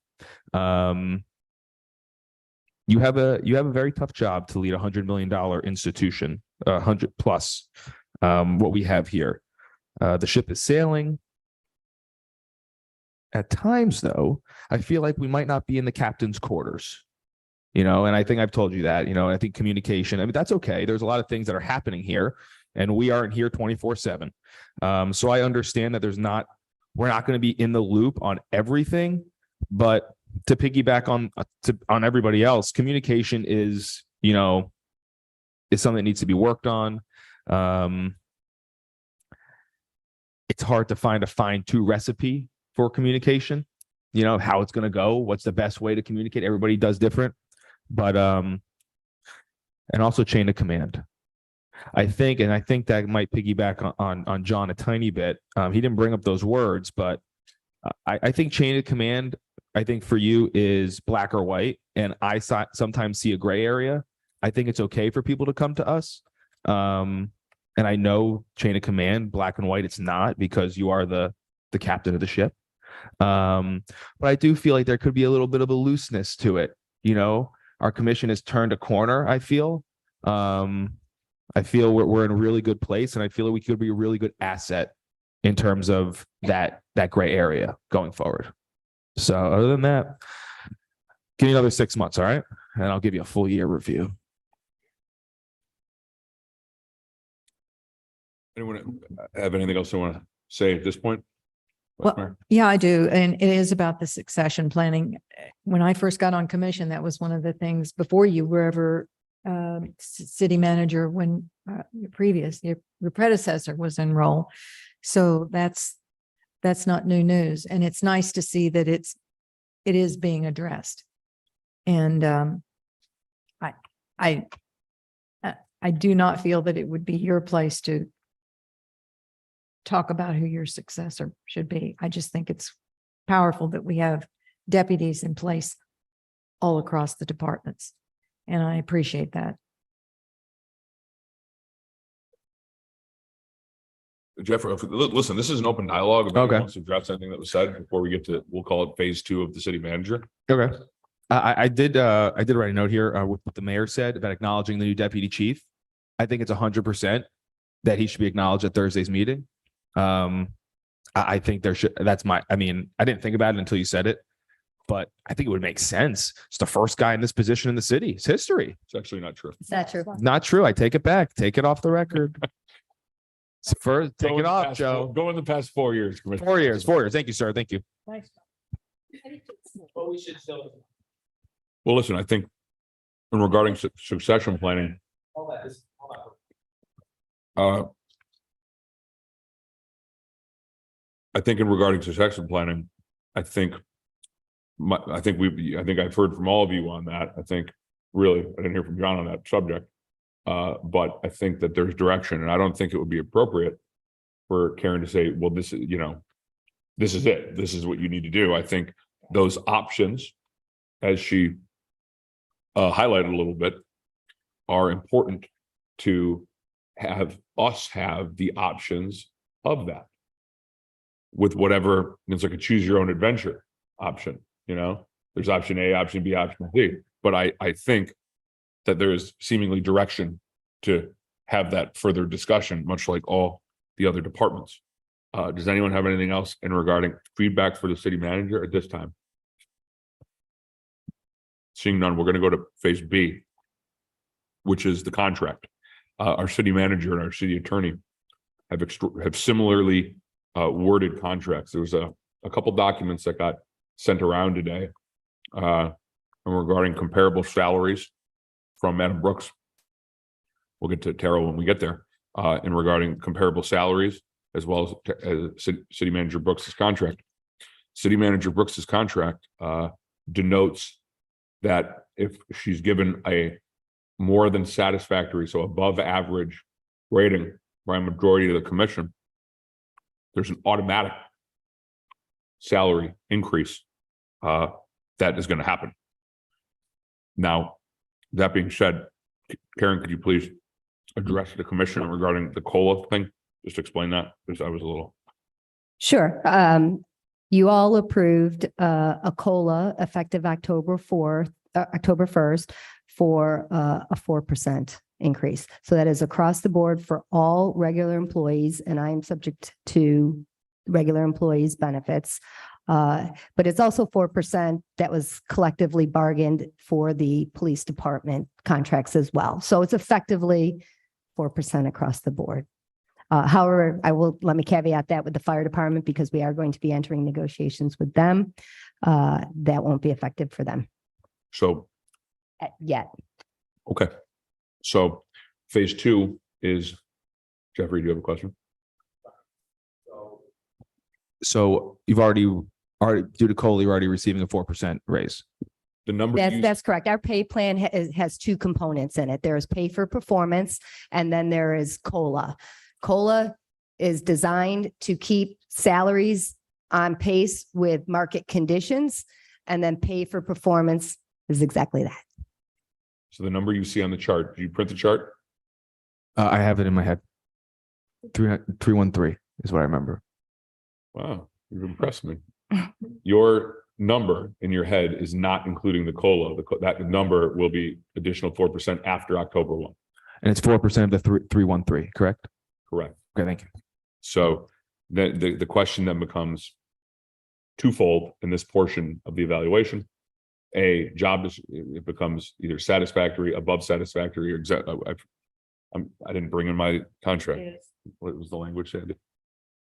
You have a very tough job to lead $100 million institution, 100 plus what we have here. The ship is sailing. At times, though, I feel like we might not be in the captain's quarters. And I think I've told you that. I think communication. That's okay. There's a lot of things that are happening here. and we aren't here 24/7. So I understand that we're not going to be in the loop on everything, but to piggyback on everybody else, communication is something that needs to be worked on. It's hard to find a fine-tuned recipe for communication, how it's going to go, what's the best way to communicate. Everybody does different, but and also chain of command. I think that might piggyback on John a tiny bit. He didn't bring up those words, but I think chain of command, I think for you is black or white, and I sometimes see a gray area. I think it's okay for people to come to us. And I know chain of command, black and white, it's not, because you are the captain of the ship. But I do feel like there could be a little bit of a looseness to it. Our commission has turned a corner, I feel. I feel we're in a really good place, and I feel like we could be a really good asset in terms of that gray area going forward. So other than that, give me another 6 months, all right? And I'll give you a full year review. Anyone have anything else they want to say at this point? Vice Well, Mayor? Yeah, I do. And it is about the succession planning. When I first got on commission, that was one of the things before you were ever city manager, when your predecessor was in role. So that's not new news. And it's nice to see that it is being addressed. And I do not feel that it would be your place to talk about who your successor should be. I just think it's powerful that we have deputies in place all across the departments. And I appreciate that. Jeff, listen, this is an open dialogue. If anyone Okay. wants to address anything that was said before we get to, we'll call it phase 2 of the city manager. Okay. I did write a note here with what the mayor said about acknowledging the new deputy chief. I think it's 100% that he should be acknowledged at Thursday's meeting. I think there should, I didn't think about it until you said it, but I think it would make sense. It's the first guy in this position in the city. It's history. It's actually not true. Is that true? Not true. I take it back. Take it off the record. Take it off, Joe. Go in the past 4 years. Commissioner. 4 years. 4 years. Thank you, sir. Thank you. Well, listen, I think in regarding succession planning, I think in regarding succession planning, I think I've heard from all of you on that. I think really, I didn't hear from John on that subject. But I think that there's direction, and I don't think it would be appropriate for Karen to say, well, this is it. This is what you need to do. I think those options, as she highlighted a little bit, are important to have the options of that with whatever, it's like a choose your own adventure option. There's option A, option B, option C, but I think that there is seemingly direction to have that further discussion, much like all the other departments. Does anyone have anything else in regarding feedback for the city manager at this time? Seeing none, we're going to go to phase B, which is the contract. Our city manager and our city attorney have similarly worded contracts. There was a couple documents that got sent around today regarding comparable salaries from Madam Brooks. We'll get to Terrell when we get there. In regarding comparable salaries, as well as City Manager Brooks's contract. City Manager Brooks's contract denotes that if she's given a more than satisfactory, so above average rating by a majority of the commission, there's an automatic salary increase that is going to happen. Now, that being said, Karen, could you please address the commission regarding the COLA thing? Just explain that, because I was a little. Sure. You all approved a COLA effective October 1st for a 4% increase. So that is across the board for all regular employees, and I am subject to regular employees' benefits. But it's also 4% that was collectively bargained for the police department contracts as well. So it's effectively 4% across the board. However, let me caveat that with the fire department because we are going to be entering negotiations with them. That won't be effective for them So, yet. okay. So phase two is, Jeffrey, do you have a question? So you've already due to COLA, you're already receiving a 4% raise. The number. That's correct. Our pay plan has two components in it. There is pay for performance and then there is COLA. COLA is designed to keep salaries on pace with market conditions, and then pay for performance is exactly that. So the number you see on the chart, do you print the chart? I have it in my head. 313 is what I remember. Wow, you've impressed me. Your number in your head is not including the COLA. That number will be additional 4% after October 1. And it's 4% of the 313, correct? Correct. Okay, thank you. So the question then becomes twofold in this portion of the evaluation. A job is, it becomes either satisfactory, above satisfactory, or I didn't bring in my contract. What was the language said?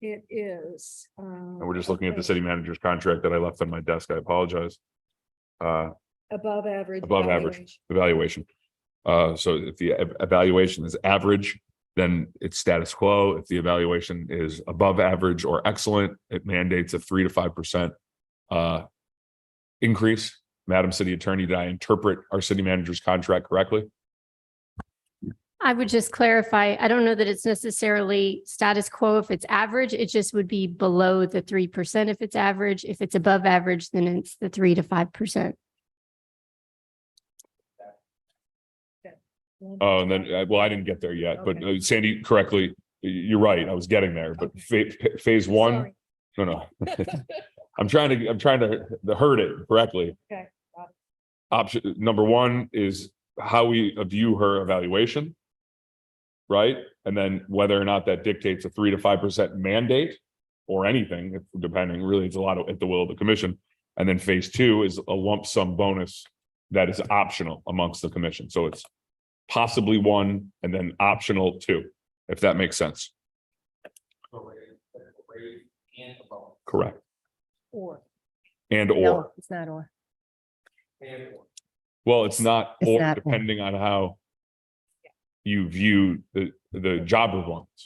It is. And we're just looking at the city manager's contract that I left on my desk. I apologize. Above average. Above average. Evaluation. So if the evaluation is average, then it's status quo. If the evaluation is above average or excellent, it mandates a 3 to 5% increase. Madam City Attorney, did I interpret our city manager's contract correctly? I would just clarify, I don't know that it's necessarily status quo if it's average. It just would be below the 3% if it's average. If it's above average, then it's the 3 to 5%. Oh, and then, well, I didn't get there yet, but Sandy, correctly, you're right. I was getting there, but phase one, no. I'm trying to herd it correctly. Okay. Option number one is how we view her evaluation. Right? And then whether or not that dictates a 3 to 5% mandate or anything, depending, really, it's a lot at the will of the commission. And then phase two is a lump sum bonus that is optional amongst the commission. So it's possibly 1 and then optional 2, if that makes sense. Correct. Or. And No, or. it's not or. Well, it's not It's or, not. depending on how you view the job performance.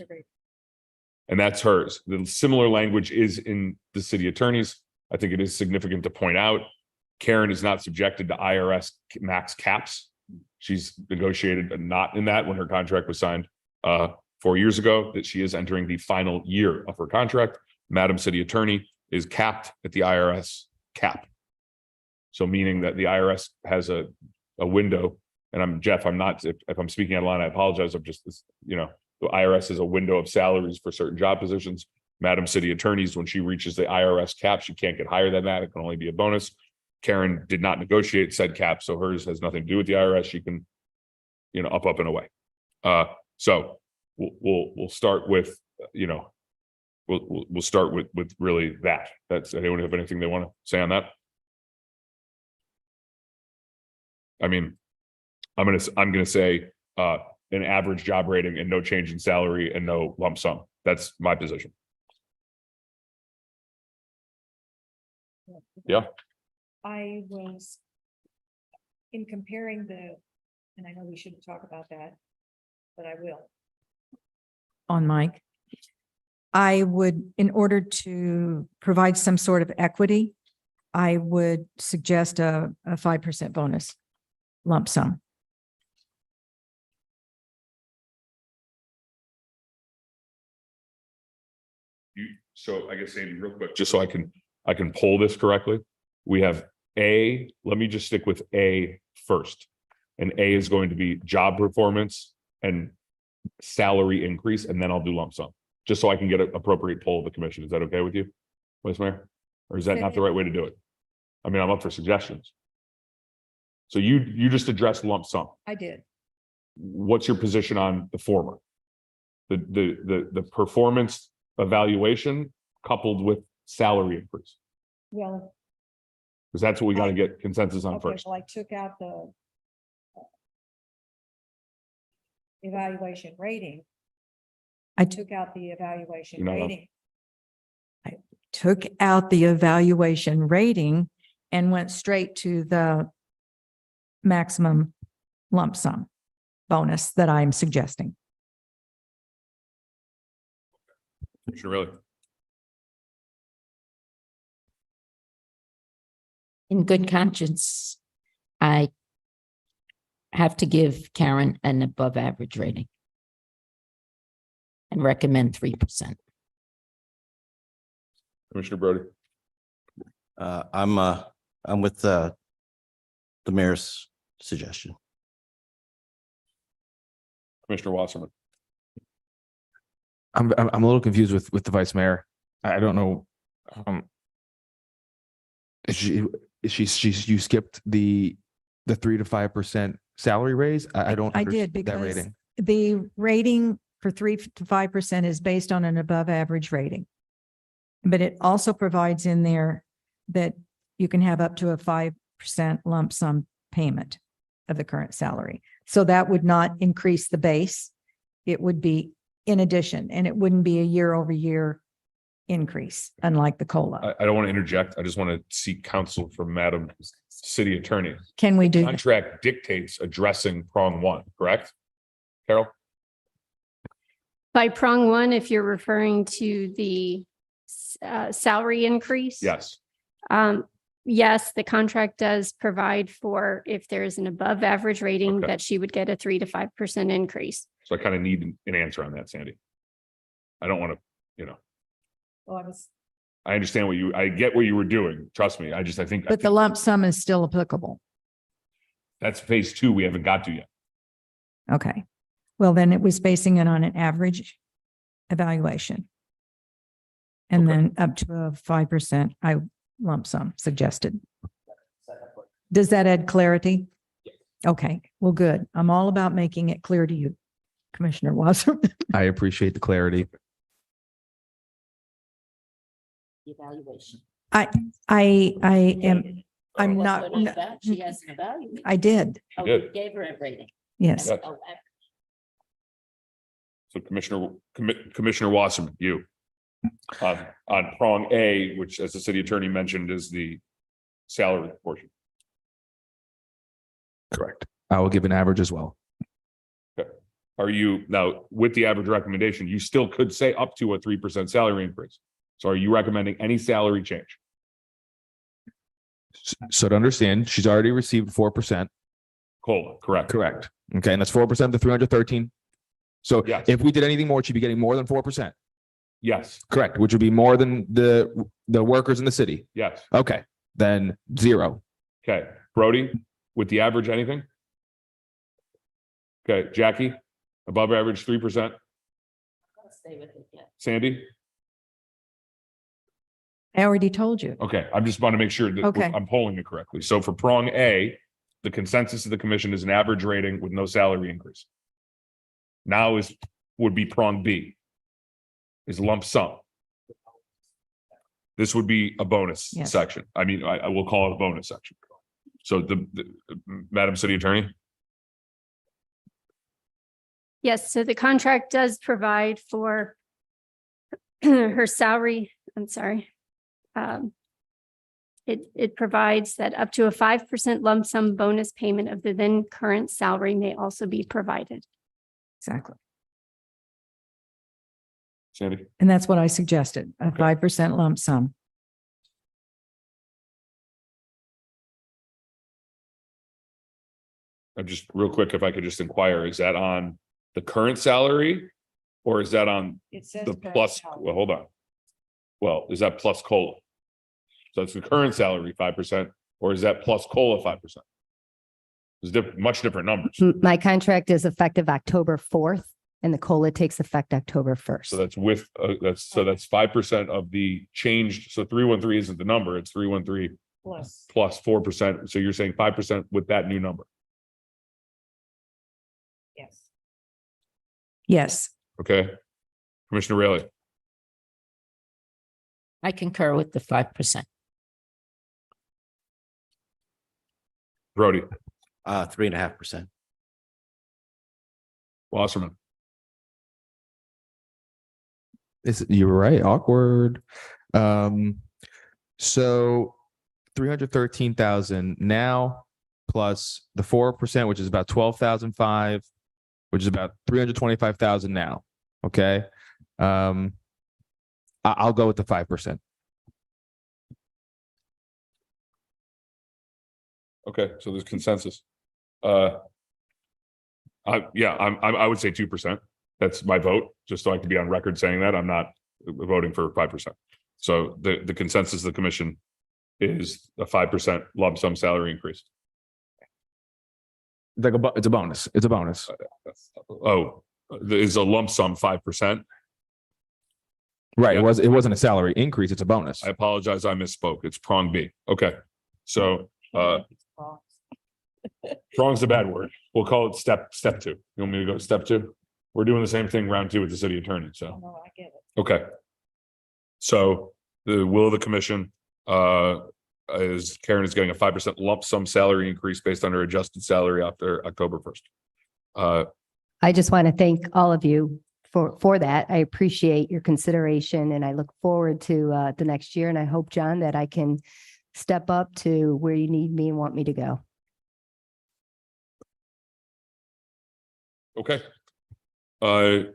And that's hers. The similar language is in the city attorney's. I think it is significant to point out. Karen is not subjected to IRS max caps. She's negotiated not in that when her contract was signed 4 years ago, that she is entering the final year of her contract. Madam City Attorney is capped at the IRS cap. So meaning that the IRS has a window. And I'm Jeff, I'm not, if I'm speaking out of line, I apologize. I'm just, the IRS is a window of salaries for certain job positions. Madam City Attorneys, when she reaches the IRS cap, she can't get higher than that. It can only be a bonus. Karen did not negotiate said cap, so hers has nothing to do with the IRS. She can, up and away. So we'll start with, we'll start with really that. That's, anyone have anything they want to say on that? I mean, I'm gonna say an average job rating and no change in salary and no lump sum. That's my position. Yeah. I was in comparing and I know we shouldn't talk about that, but I will. On Mike. I would, in order to provide some sort of equity, I would suggest a 5% bonus lump sum. So I guess, Sandy, real quick, just so I can pull this correctly. We have A, let me just stick with A first. And A is going to be job performance and salary increase, and then I'll do lump sum, just so I can get an appropriate poll of the commission. Is that okay with you, Vice Mayor? Or is that not the right way to do it? I mean, I'm up for suggestions. So you just addressed lump sum. I did. What's your position on the former? The performance evaluation coupled with salary increase? Well, Because that's what we got to get consensus on okay, first. well, I took out evaluation rating. I Took out the evaluation No, no. rating. took out the evaluation rating and went straight to the maximum lump sum bonus that I'm suggesting. Commissioner Really? In good conscience, I have to give Karen an above average rating and recommend 3%. Commissioner Brody? I'm with the mayor's suggestion. Commissioner Wasserman? I'm a little confused with the vice mayor. I don't know. You skipped the 3 to 5% salary raise? I don't. I did understand that because rating. the rating for 3 to 5% is based on an above average rating. But it also provides in there that you can have up to a 5% lump sum payment of the current salary. So that would not increase the base. It would be in addition, and it wouldn't be a year over year increase, unlike the COLA. I don't want to interject. I just want to seek counsel from Madam City Attorney. Can we do? Contract dictates addressing prong one, correct? Carol? By prong one, if you're referring to the salary increase. Yes. Yes, the contract does provide for if there is an above average rating Okay. that she would get a 3 to 5% increase. So I kind of need an answer on that, Sandy. I don't want to, Well, I was, I understand I get what you were doing. Trust me. I think But the lump sum is still applicable. that's phase two we haven't got to yet. Okay. Well, then it was basing it on an average evaluation. And Okay. then up to a 5% lump sum suggested. Does that add clarity? Okay, well, good. I'm all about making it clear to you, Commissioner Wasserman. I appreciate the clarity. Evaluation. I am, I'm not, She has an evaluation. I did, Oh, did. you gave her a rating. yes. Yeah. Oh, So Commissioner Wasserman, you. On prong A, which as the city attorney mentioned is the salary portion. Correct. I will give an average as well. Are you now with the average recommendation, you still could say up to a 3% salary increase. So are you recommending any salary change? So to understand, she's already received 4%. COLA, correct? Correct. Okay, and that's 4% to 313. So Yes. if we did anything more, she'd be getting more than 4%. Yes, Correct, which would be more than the workers in the city. yes. Okay, then 0. Okay, Brody, with the average, anything? Okay, Jackie, above average, 3%. Stay with it, yeah. Sandy? I already told you. Okay, I just want to make sure that Okay. I'm polling it correctly. So for prong A, the consensus of the commission is an average rating with no salary increase. Now would be prong B. Is lump sum. This would be a bonus Yes. section. I mean, I will call it a bonus section. So the Madam City Attorney, Yes, so the contract does provide for her salary, I'm sorry. It provides that up to a 5% lump sum bonus payment of the then current salary may also be provided. Exactly. Sandy, And that's what I suggested, a 5% lump sum. I'm just real quick, if I could just inquire, is that on the current salary? Or is that on it says. the current plus, salary. well, hold on. Well, is that plus COLA? So it's the current salary 5%, or is that plus COLA 5%? It's much different numbers. My contract is effective October 4th and the COLA takes effect October 1st. So that's with, that's 5% of the changed, so 313 isn't the number, it's 313 Plus, plus 4%. So you're saying 5% with that new number, yes. Yes. okay? Commissioner Rayleigh, I concur with the 5%. Brody, 3.5%. Wasserman. You were right. Awkward. So 313,000 now plus the 4%, which is about 12,005, which is about 325,000 now. Okay. I'll go with the 5%. Okay, so there's consensus. I would say 2%. That's my vote, just so I can be on record saying that. I'm not voting for 5%. So the consensus of the commission is a 5% lump sum salary increase. Like it's a bonus. It's a bonus. Oh, is a lump sum 5%? Right. Yeah. It wasn't a salary increase. It's a bonus. I apologize, I misspoke. It's prong B. Okay, so prong's a bad word. We'll call it step 2. You want me to go to step 2? We're doing the same thing round 2 with the city attorney, so. No, I get it. Okay. So the will of the commission is Karen is getting a 5% lump sum salary increase based on her adjusted salary after October 1st. I just want to thank all of you for that. I appreciate your consideration and I look forward to the next year. And I hope, John, that I can step up to where you need me and want me to go. Okay. We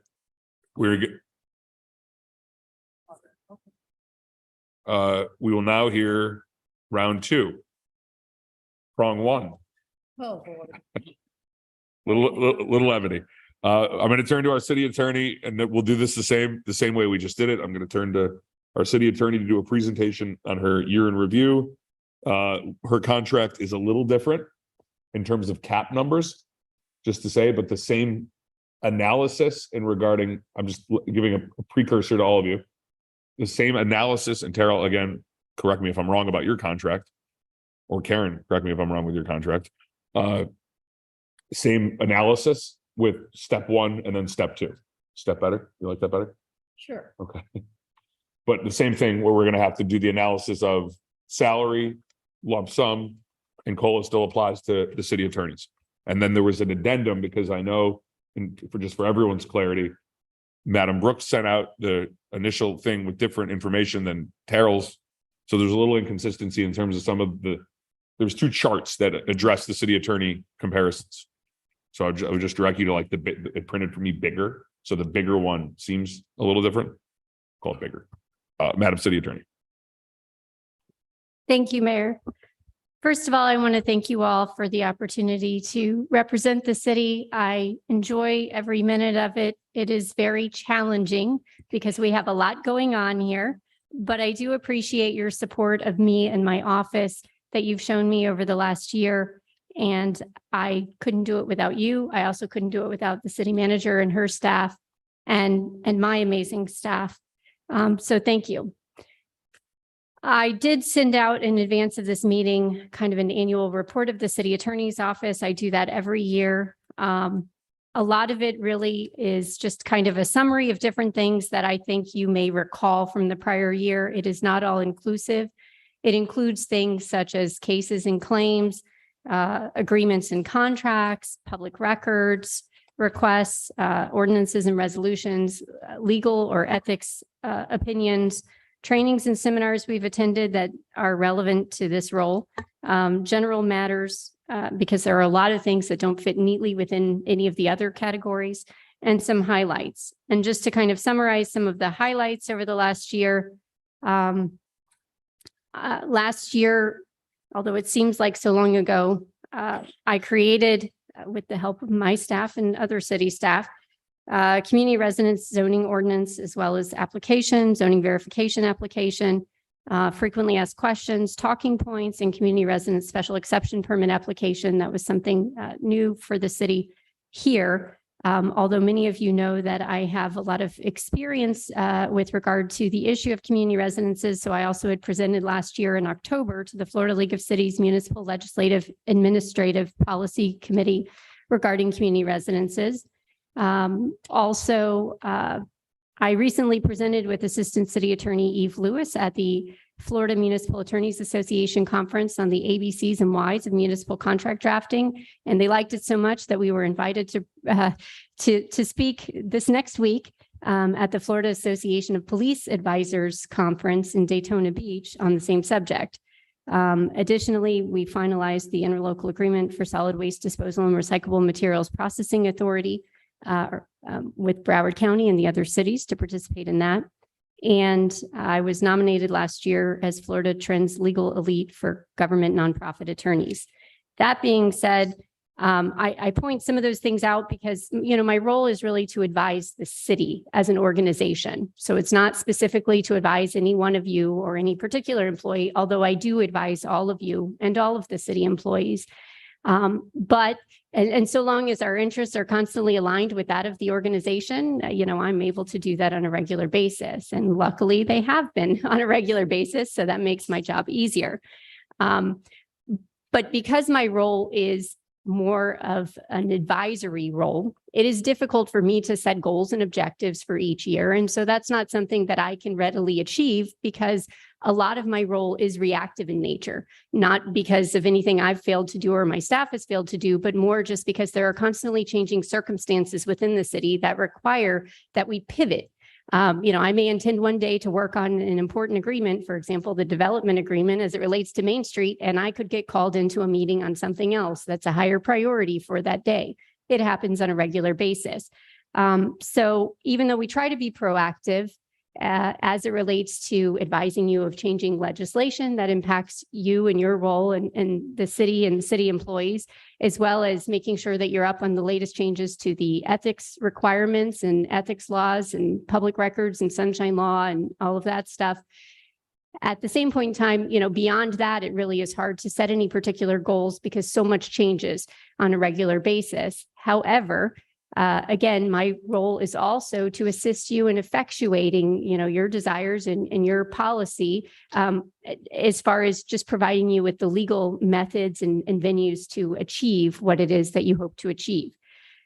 will now hear round 2. Prong 1. Oh, boy. Little levity. I'm going to turn to our city attorney and then we'll do this the same way we just did it. I'm going to turn to our city attorney to do a presentation on her year in review. Her contract is a little different in terms of cap numbers, just to say, but the same analysis in regarding, I'm just giving a precursor to all of you. The same analysis, and Terrell, again, correct me if I'm wrong about your contract, or Karen, correct me if I'm wrong with your contract. Same analysis with step 1 and then step 2. Step better? You like that better? Sure. Okay. But the same thing where we're going to have to do the analysis of salary, lump sum, and COLA still applies to the city attorneys. And then there was an addendum because I know, and for everyone's clarity, Madam Brooks sent out the initial thing with different information than Terrell's. So there's a little inconsistency in terms of some of there's 2 charts that address the city attorney comparisons. So I would just direct you to it printed for me bigger. So the bigger one seems a little different. Call it bigger. Madam City Attorney. Thank you, Mayor. First of all, I want to thank you all for the opportunity to represent the city. I enjoy every minute of it. It is very challenging because we have a lot going on here, but I do appreciate your support of me and my office that you've shown me over the last year. And I couldn't do it without you. I also couldn't do it without the city manager and her staff and my amazing staff. So thank you. I did send out in advance of this meeting kind of an annual report of the city attorney's office. I do that every year. A lot of it really is just kind of a summary of different things that I think you may recall from the prior year. It is not all inclusive. It includes things such as cases and claims, agreements and contracts, public records, requests, ordinances and resolutions, legal or ethics opinions, trainings and seminars we've attended that are relevant to this role, general matters, because there are a lot of things that don't fit neatly within any of the other categories, and some highlights. And just to kind of summarize some of the highlights over the last year, although it seems like so long ago, I created, with the help of my staff and other city staff, community residence zoning ordinance, as well as application, zoning verification application, frequently asked questions, talking points, and community residence special exception permit application. That was something new for the city here. Although many of you know that I have a lot of experience with regard to the issue of community residences. So I also had presented last year in October to the Florida League of Cities Municipal Legislative Administrative Policy Committee regarding community residences. I recently presented with Assistant City Attorney Eve Lewis at the Florida Municipal Attorneys Association Conference on the ABCs and Ys of municipal contract drafting. And they liked it so much that we were invited to speak this next week at the Florida Association of Police Advisors Conference in Daytona Beach on the same subject. Additionally, we finalized the interlocal agreement for solid waste disposal and recyclable materials processing authority with Broward County and the other cities to participate in that. And I was nominated last year as Florida Trends Legal Elite for government nonprofit attorneys. That being said, I point some of those things out because, you know, my role is really to advise the city as an organization. So it's not specifically to advise any one of you or any particular employee, although I do advise all of you and all of the city employees. And so long as our interests are constantly aligned with that of the organization, you know, I'm able to do that on a regular basis. And luckily they have been on a regular basis. So that makes my job easier. But because my role is more of an advisory role, it is difficult for me to set goals and objectives for each year. And so that's not something that I can readily achieve because a lot of my role is reactive in nature, not because of anything I've failed to do or my staff has failed to do, but more just because there are constantly changing circumstances within the city that require that we pivot. You know, I may intend one day to work on an important agreement, for example, the development agreement as it relates to Main Street, and I could get called into a meeting on something else that's a higher priority for that day. It happens on a regular basis. So even though we try to be proactive, as it relates to advising you of changing legislation that impacts you and your role and the city and city employees, as well as making sure that you're up on the latest changes to the ethics requirements and ethics laws and public records and sunshine law and all of that stuff. At the same point in time, you know, beyond that, it really is hard to set any particular goals because so much changes on a regular basis. However, again, my role is also to assist you in effectuating, you know, your desires and your policy as far as just providing you with the legal methods and venues to achieve what it is that you hope to achieve.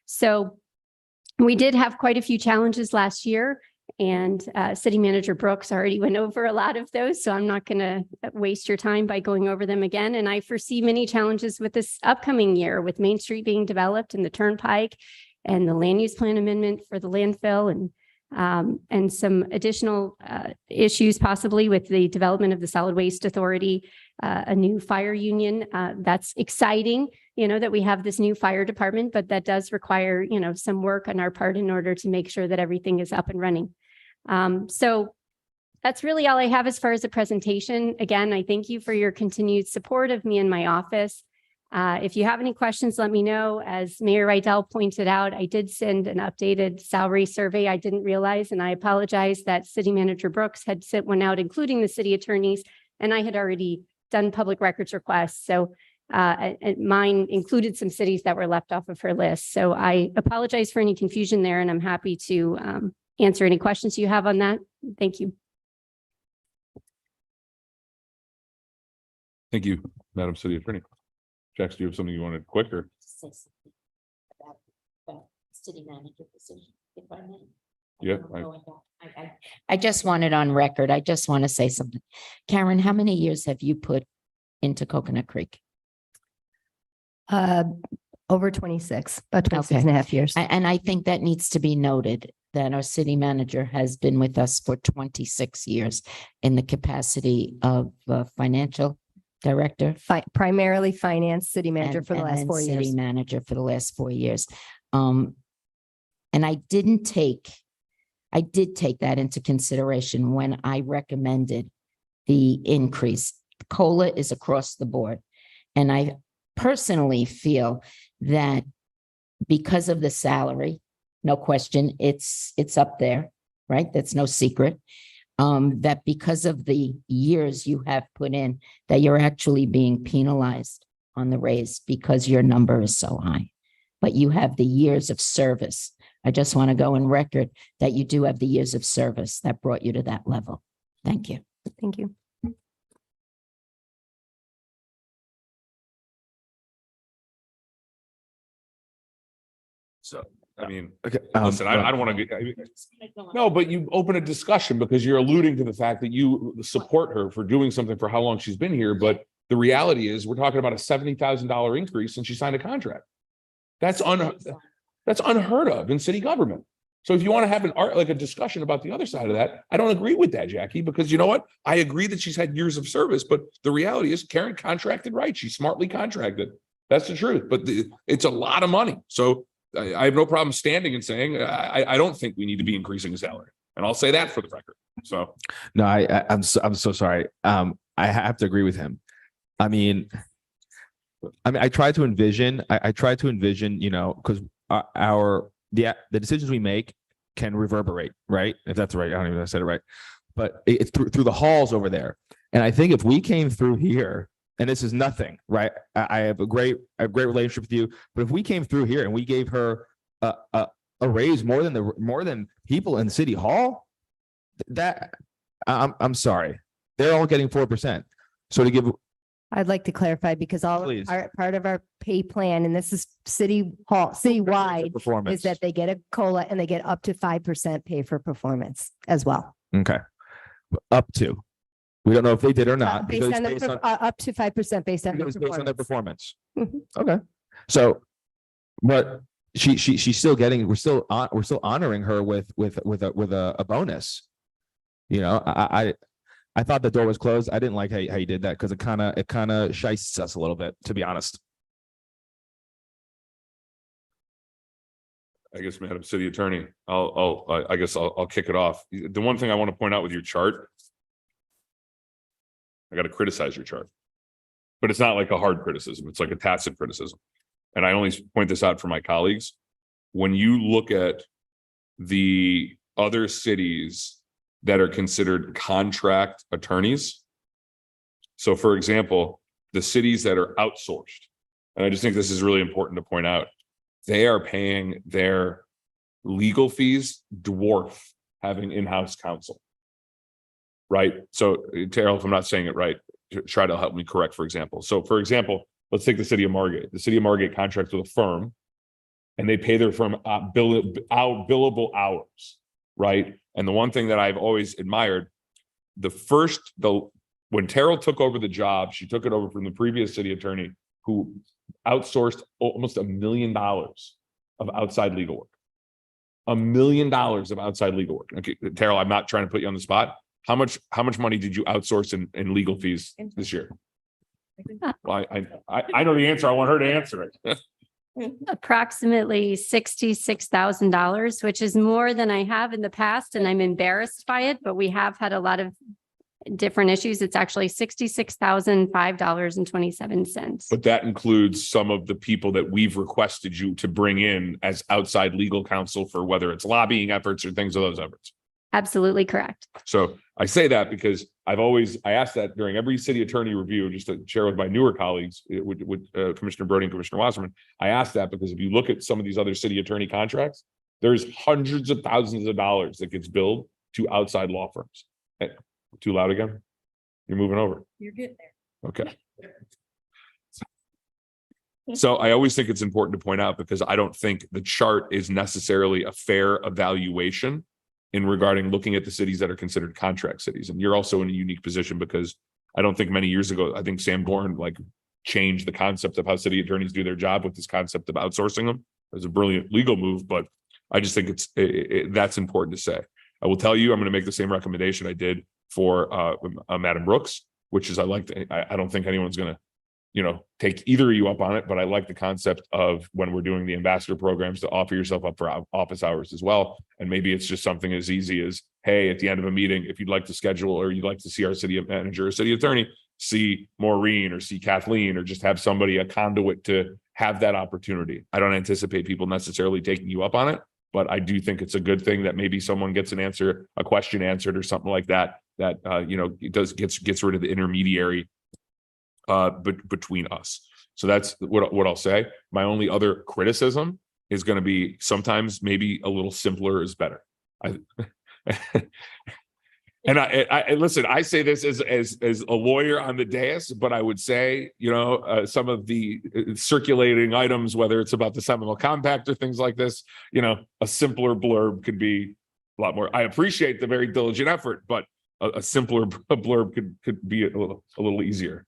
So we did have quite a few challenges last year, and City Manager Brooks already went over a lot of those, so I'm not going to waste your time by going over them again. And I foresee many challenges with this upcoming year, with Main Street being developed and the Turnpike and the land use plan amendment for the landfill and some additional issues possibly with the development of the Solid Waste Authority, a new fire union. That's exciting, you know, that we have this new fire department, but that does require, you know, some work on our part in order to make sure that everything is up and running. So that's really all I have as far as the presentation. Again, I thank you for your continued support of me and my office. If you have any questions, let me know. As Mayor Rydell pointed out, I did send an updated salary survey. I didn't realize, and I apologize that City Manager Brooks had sent one out, including the city attorneys, and I had already done public records requests. So mine included some cities that were left off of her list. So I apologize for any confusion there, and I'm happy to answer any questions you have on that. Thank you. Thank you, Madam City Attorney. Jax, do you have something you wanted quicker? Say something about city manager position, if I may. Yeah, I just want it on record. I just want to say something. Karen, how many years have you put into Coconut Creek? Over 26, about 26 and a half years. And I think that needs to be noted that our city manager has been with us for 26 years in the capacity of financial director. Primarily finance city manager for the last then 4 years. City manager for the last 4 years. And I did take that into consideration when I recommended the increase. COLA is across the board. And I personally feel that because of the salary, no question, it's up there, right? That's no secret. That because of the years you have put in, that you're actually being penalized on the raise because your number is so high. But you have the years of service. I just want to go on record that you do have the years of service that brought you to that level. Thank you. Thank you. So I mean, Okay. listen, I don't want to. No, but you open a discussion because you're alluding to the fact that you support her for doing something for how long she's been here. But the reality is we're talking about a $70,000 increase since she signed a contract. That's unheard of in city government. So if you want to have a discussion about the other side of that, I don't agree with that, Jackie, because you know what? I agree that she's had years of service, but the reality is Karen contracted right. She smartly contracted. That's the truth, but it's a lot of money. So I have no problem standing and saying, I don't think we need to be increasing his salary. And I'll say that for the record. So. No, I'm so sorry. I have to agree with him. I mean, I try to envision, you know, because the decisions we make can reverberate, right? If that's right. I don't even know if I said it right, but it's through the halls over there. And I think if we came through here, and this is nothing, right? I have a great relationship with you, but if we came through here and we gave her a raise more than people in City Hall, that I'm sorry, they're all getting 4%. So to give, I'd like to clarify because Please. part of our pay plan, and this is citywide, performance is that they get a COLA and they get up to 5% pay for performance as well. okay, up to. We don't know if they did or not. Based because on it's up to 5% based on because the it's based on their performance. performance. Mhm. Okay, so, but she's still getting. We're still honoring her with a bonus. You know, I thought the door was closed. I didn't like how you did that because it kind of shices us a little bit, to be honest. I guess, Madam City Attorney, I'll kick it off. The one thing I want to point out with your chart, I got to criticize your chart, but it's not like a hard criticism. It's like a tacit criticism. And I only point this out for my colleagues. When you look at the other cities that are considered contract attorneys. So for example, the cities that are outsourced, and I just think this is really important to point out, they are paying their legal fees dwarf having in-house counsel. Right? So Terrell, if I'm not saying it right, try to help me correct, for example. So for example, let's take the city of Margate. The city of Margate contracts with a firm and they pay their firm billable hours, right? And the one thing that I've always admired, when Terrell took over the job, she took it over from the previous city attorney who outsourced almost $1 million of outside legal work. $1 million of outside legal work. Okay, Terrell, I'm not trying to put you on the spot. How much money did you outsource in legal fees this year? Well, I know the answer. I want her to answer it. Approximately $66,000, which is more than I have in the past, and I'm embarrassed by it, but we have had a lot of different issues. It's actually $66,005.27. But that includes some of the people that we've requested you to bring in as outside legal counsel for whether it's lobbying efforts or things of those efforts. Absolutely correct. So I say that because I asked that during every city attorney review, just to share with my newer colleagues, with Commissioner Brody and Commissioner Wasserman. I asked that because if you look at some of these other city attorney contracts, there's hundreds of thousands of dollars that gets billed to outside law firms. Hey, too loud again? You're moving over. You're getting there. Okay. So I always think it's important to point out because I don't think the chart is necessarily a fair evaluation in regarding looking at the cities that are considered contract cities. And you're also in a unique position because I don't think many years ago, I think Sam Gorn changed the concept of how city attorneys do their job with this concept of outsourcing them. It was a brilliant legal move, but I just think that's important to say. I will tell you, I'm going to make the same recommendation I did for Madam Brooks, which is I don't think anyone's going to, take either of you up on it, but I like the concept of when we're doing the ambassador programs to offer yourself up for office hours as well. And maybe it's just something as easy as, hey, at the end of a meeting, if you'd like to schedule or you'd like to see our city manager or city attorney, see Maureen or see Kathleen or just have somebody, a conduit to have that opportunity. I don't anticipate people necessarily taking you up on it, but I do think it's a good thing that maybe someone gets a question answered or something like that, it gets rid of the intermediary between us. So that's what I'll say. My only other criticism is going to be sometimes maybe a little simpler is better. And I listen, I say this as a lawyer on the dais, but I would say, some of the circulating items, whether it's about the Seminole Compact or things like this, a simpler blurb could be a lot more. I appreciate the very diligent effort, but a simpler blurb could be a little easier.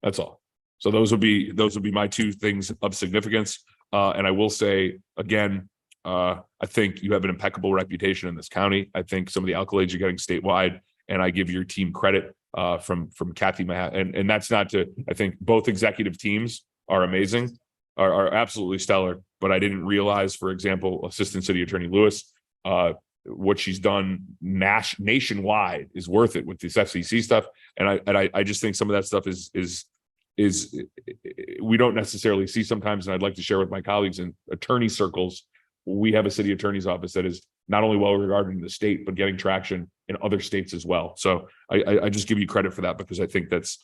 That's all. So those would be my two things of significance. And I will say again, I think you have an impeccable reputation in this county. I think some of the accolades you're getting statewide, and I give your team credit from Kathy Mahat. And that's not to, I think both executive teams are amazing, are absolutely stellar. But I didn't realize, for example, Assistant City Attorney Lewis, what she's done nationwide is worth it with this FCC stuff. And I just think some of that stuff is we don't necessarily see sometimes. And I'd like to share with my colleagues in attorney circles. We have a city attorney's office that is not only well regarded in the state, but getting traction in other states as well. So I just give you credit for that, because I think that's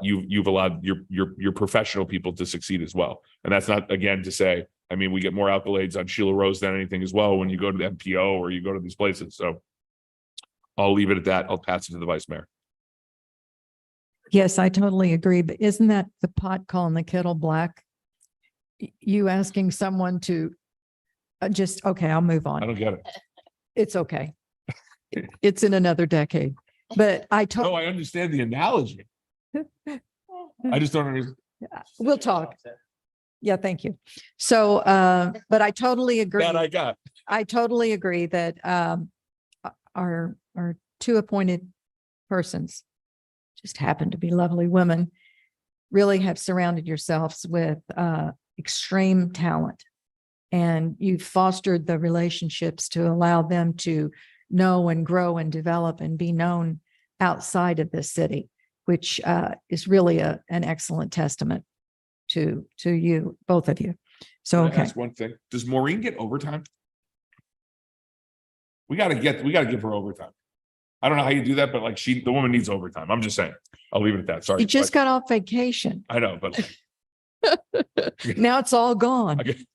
you've allowed your professional people to succeed as well. And that's not, again, to say, I mean, we get more accolades on Sheila Rose than anything as well when you go to the MPO or you go to these places. So I'll leave it at that. I'll pass it to the vice mayor. Yes, I totally agree. But isn't that the pot calling the kettle black? You asking someone to okay, I'll move I on. don't get it. It's okay. It's in another decade. But I No, totally, I understand the analogy. I just don't understand. we'll talk. Yeah, thank you. So, but I totally agree. That I got. I totally agree that our two appointed persons just happen to be lovely women, really have surrounded yourselves with extreme talent. And you've fostered the relationships to allow them to know and grow and develop and be known outside of this city, which is really an excellent testament to you, both of you. So, Can I okay. ask one thing? Does Maureen get overtime? We gotta give her overtime. I don't know how you do that, but like the woman needs overtime. I'm just saying. I'll leave it at that. Sorry. You just got off vacation. I know, but Now it's all gone. Okay.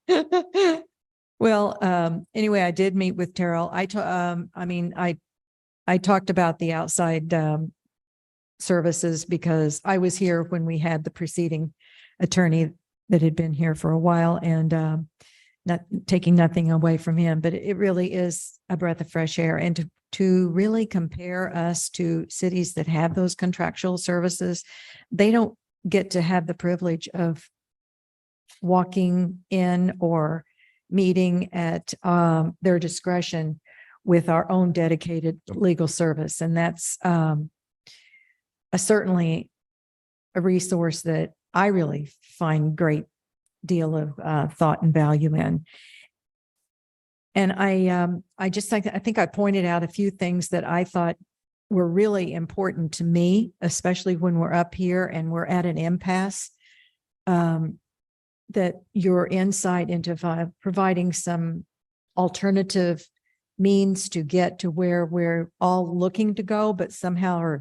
Well, anyway, I did meet with Terrell. I talked about the outside services because I was here when we had the preceding attorney that had been here for a while, and not taking nothing away from him, but it really is a breath of fresh air. And to really compare us to cities that have those contractual services, they don't get to have the privilege of walking in or meeting at their discretion with our own dedicated legal service. And that's certainly a resource that I really find great deal of thought and value in. And I think I pointed out a few things that I thought were really important to me, especially when we're up here and we're at an impasse. That your insight into providing some alternative means to get to where we're all looking to go, but somehow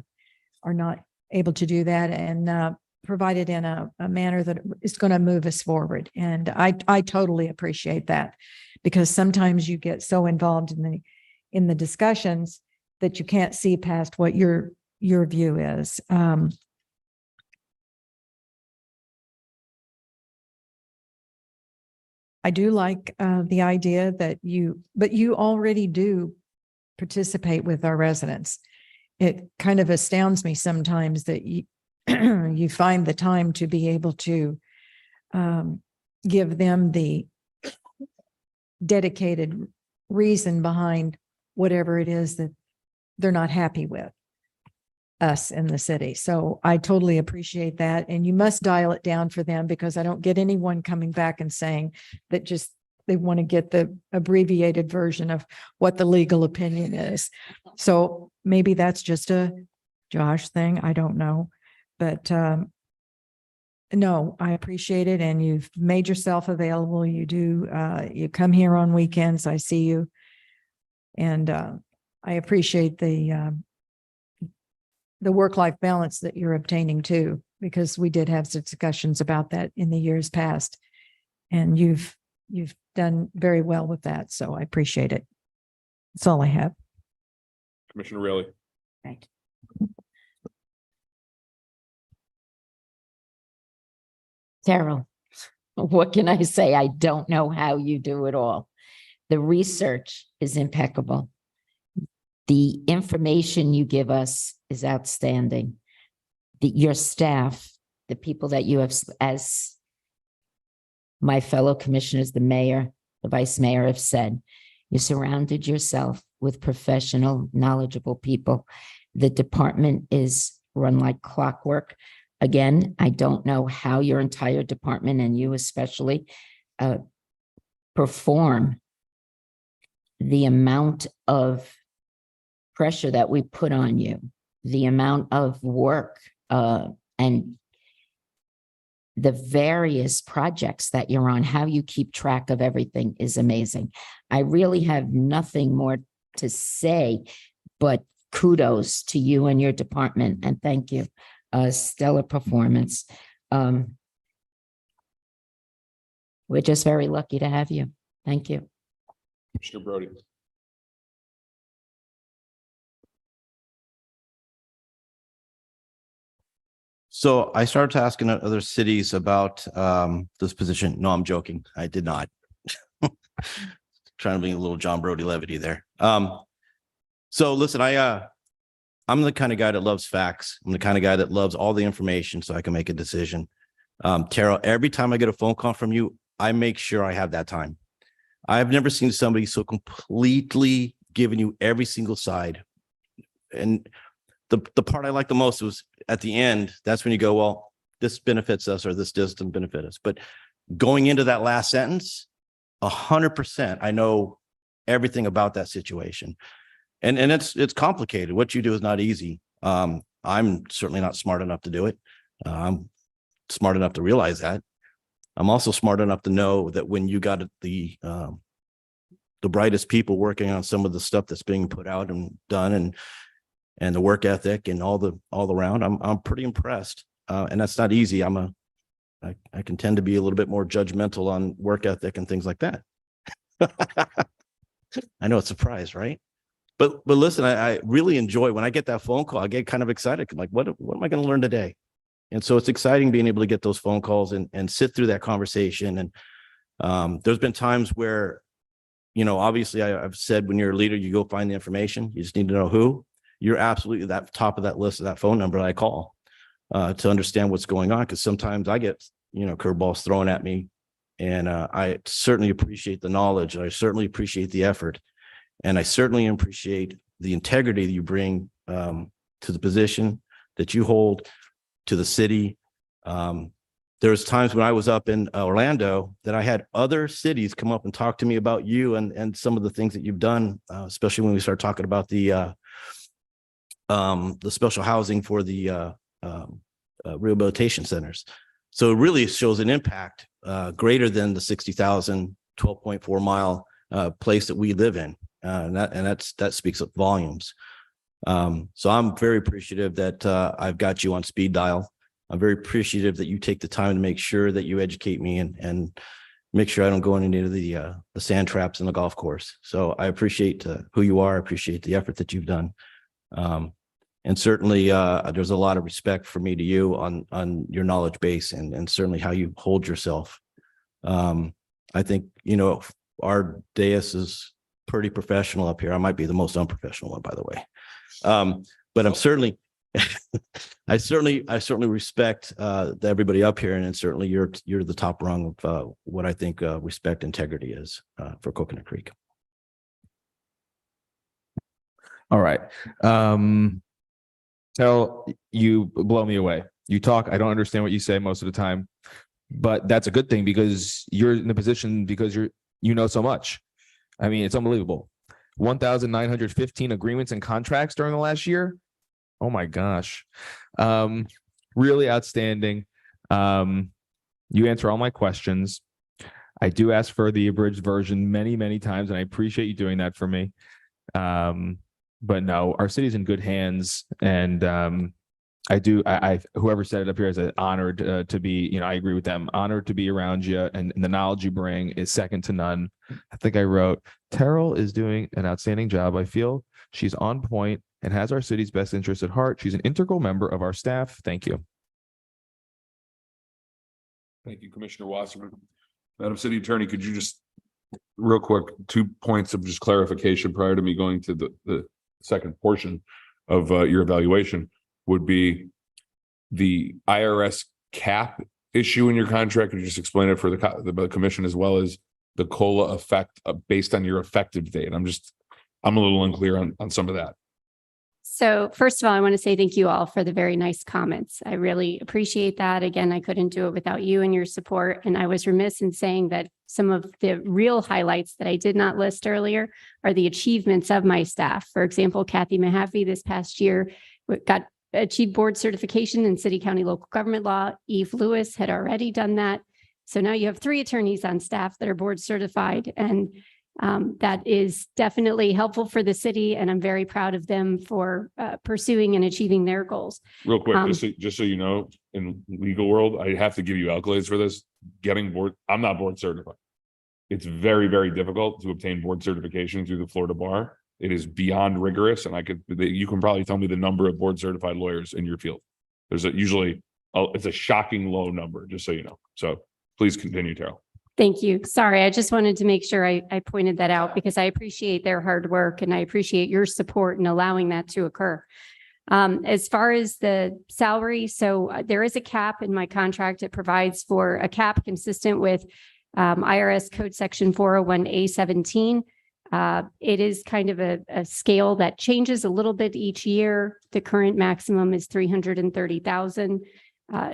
are not able to do that, and provide it in a manner that is going to move us forward. And I totally appreciate that, because sometimes you get so involved in the discussions that you can't see past what your view is. I do like the idea that you already do participate with our residents. It kind of astounds me sometimes that you you find the time to be able to give them the dedicated reason behind whatever it is that they're not happy with us in the city. So I totally appreciate that. And you must dial it down for them, because I don't get anyone coming back and saying that just they want to get the abbreviated version of what the legal opinion is. So maybe that's just a Josh thing. I don't know. But no, I appreciate it. And you've made yourself available. You do. You come here on weekends. I see you. And I appreciate the work-life balance that you're obtaining too, because we did have some discussions about that in the years past. And you've done very well with that. So I appreciate it. That's all I have. Commissioner Riley. Right. Terrell, what can I say? I don't know how you do it all. The research is impeccable. The information you give us is outstanding. Your staff, the people that you have, as my fellow commissioners, the mayor, the vice mayor have said, you surrounded yourself with professional, knowledgeable people. The department is run like clockwork. Again, I don't know how your entire department and you especially perform the amount of pressure that we put on you, the amount of work and the various projects that you're on, how you keep track of everything is amazing. I really have nothing more to say, but kudos to you and your department, and thank you. Stellar performance. We're just very lucky to have you. Thank you. Commissioner Brody. So I started asking other cities about this position. No, I'm joking. I did not. Trying to bring a little John Brody levity there. So listen, I'm the kind of guy that loves facts. I'm the kind of guy that loves all the information so I can make a decision. Terrell, every time I get a phone call from you, I make sure I have that time. I've never seen somebody so completely giving you every single side. And the part I like the most was at the end, that's when you go, well, this benefits us or this doesn't benefit us. But going into that last sentence, 100%, I know everything about that situation. And it's complicated. What you do is not easy. I'm certainly not smart enough to do it. I'm smart enough to realize that. I'm also smart enough to know that when you got the brightest people working on some of the stuff that's being put out and done and the work ethic and all around, I'm pretty impressed. And that's not easy. I can tend to be a little bit more judgmental on work ethic and things like that. I know it's a surprise, right? But listen, I really enjoy when I get that phone call. I get kind of excited. I'm like, what am I going to learn today? And so it's exciting being able to get those phone calls and sit through that conversation. And there's been times where, obviously I've said when you're a leader, you go find the information. You just need to know who. You're absolutely that top of that list of that phone number I call to understand what's going on. Because sometimes I get, curveballs thrown at me. And I certainly appreciate the knowledge. I certainly appreciate the effort. And I certainly appreciate the integrity that you bring to the position that you hold, to the city. There's times when I was up in Orlando that I had other cities come up and talk to me about you and some of the things that you've done, especially when we start talking about the special housing for the rehabilitation centers. So it really shows an impact greater than the 60,000, 12.4 mile place that we live in. That speaks up volumes. So I'm very appreciative that I've got you on speed dial. I'm very appreciative that you take the time to make sure that you educate me and make sure I don't go into the sand traps in the golf course. So I appreciate who you are. I appreciate the effort that you've done. And certainly there's a lot of respect for me to you on your knowledge base and certainly how you hold yourself. I think, our dais is pretty professional up here. I might be the most unprofessional one, by the way. But I'm certainly, I certainly respect everybody up here, and certainly you're the top rung of what I think respect integrity is for Coconut Creek. All right. Tell you blow me away. You talk, I don't understand what you say most of the time, but that's a good thing because you're in the position because you know so much. I mean, it's unbelievable. 1,915 agreements and contracts during the last year. Oh my gosh. Really outstanding. You answer all my questions. I do ask for the abridged version many, many times, and I appreciate you doing that for me. But no, our city's in good hands. And I whoever said it up here is honored to be, I agree with them, honored to be around you. And the knowledge you bring is second to none. I think I wrote, Terrell is doing an outstanding job. I feel she's on point and has our city's best interests at heart. She's an integral member of our staff. Thank you. Thank you, Commissioner Wasserman. Madam City Attorney, could you just real quick, 2 points of just clarification prior to me going to the second portion of your evaluation would be the IRS cap issue in your contract. Could you just explain it for the commission as well as the COLA effect based on your effective date? I'm a little unclear on some of that. So first of all, I want to say thank you all for the very nice comments. I really appreciate that. Again, I couldn't do it without you and your support. And I was remiss in saying that some of the real highlights that I did not list earlier are the achievements of my staff. For example, Kathy Mahaffey this past year got achieved board certification in city, county, local government law. Eve Lewis had already done that. So now you have 3 attorneys on staff that are board certified, and that is definitely helpful for the city. And I'm very proud of them for pursuing and achieving their goals. Real quick, just so you know, in legal world, I have to give you accolades for this. Getting board, I'm not board certified. It's very, very difficult to obtain board certification through the Florida bar. It is beyond rigorous, and you can probably tell me the number of board certified lawyers in your field. It's a shocking low number, just so you know. So please continue, Terrell. Thank you. Sorry, I just wanted to make sure I pointed that out because I appreciate their hard work and I appreciate your support in allowing that to occur. As far as the salary, so there is a cap in my contract. It provides for a cap consistent with IRS Code Section 401A17. It is kind of a scale that changes a little bit each year. The current maximum is 330,000.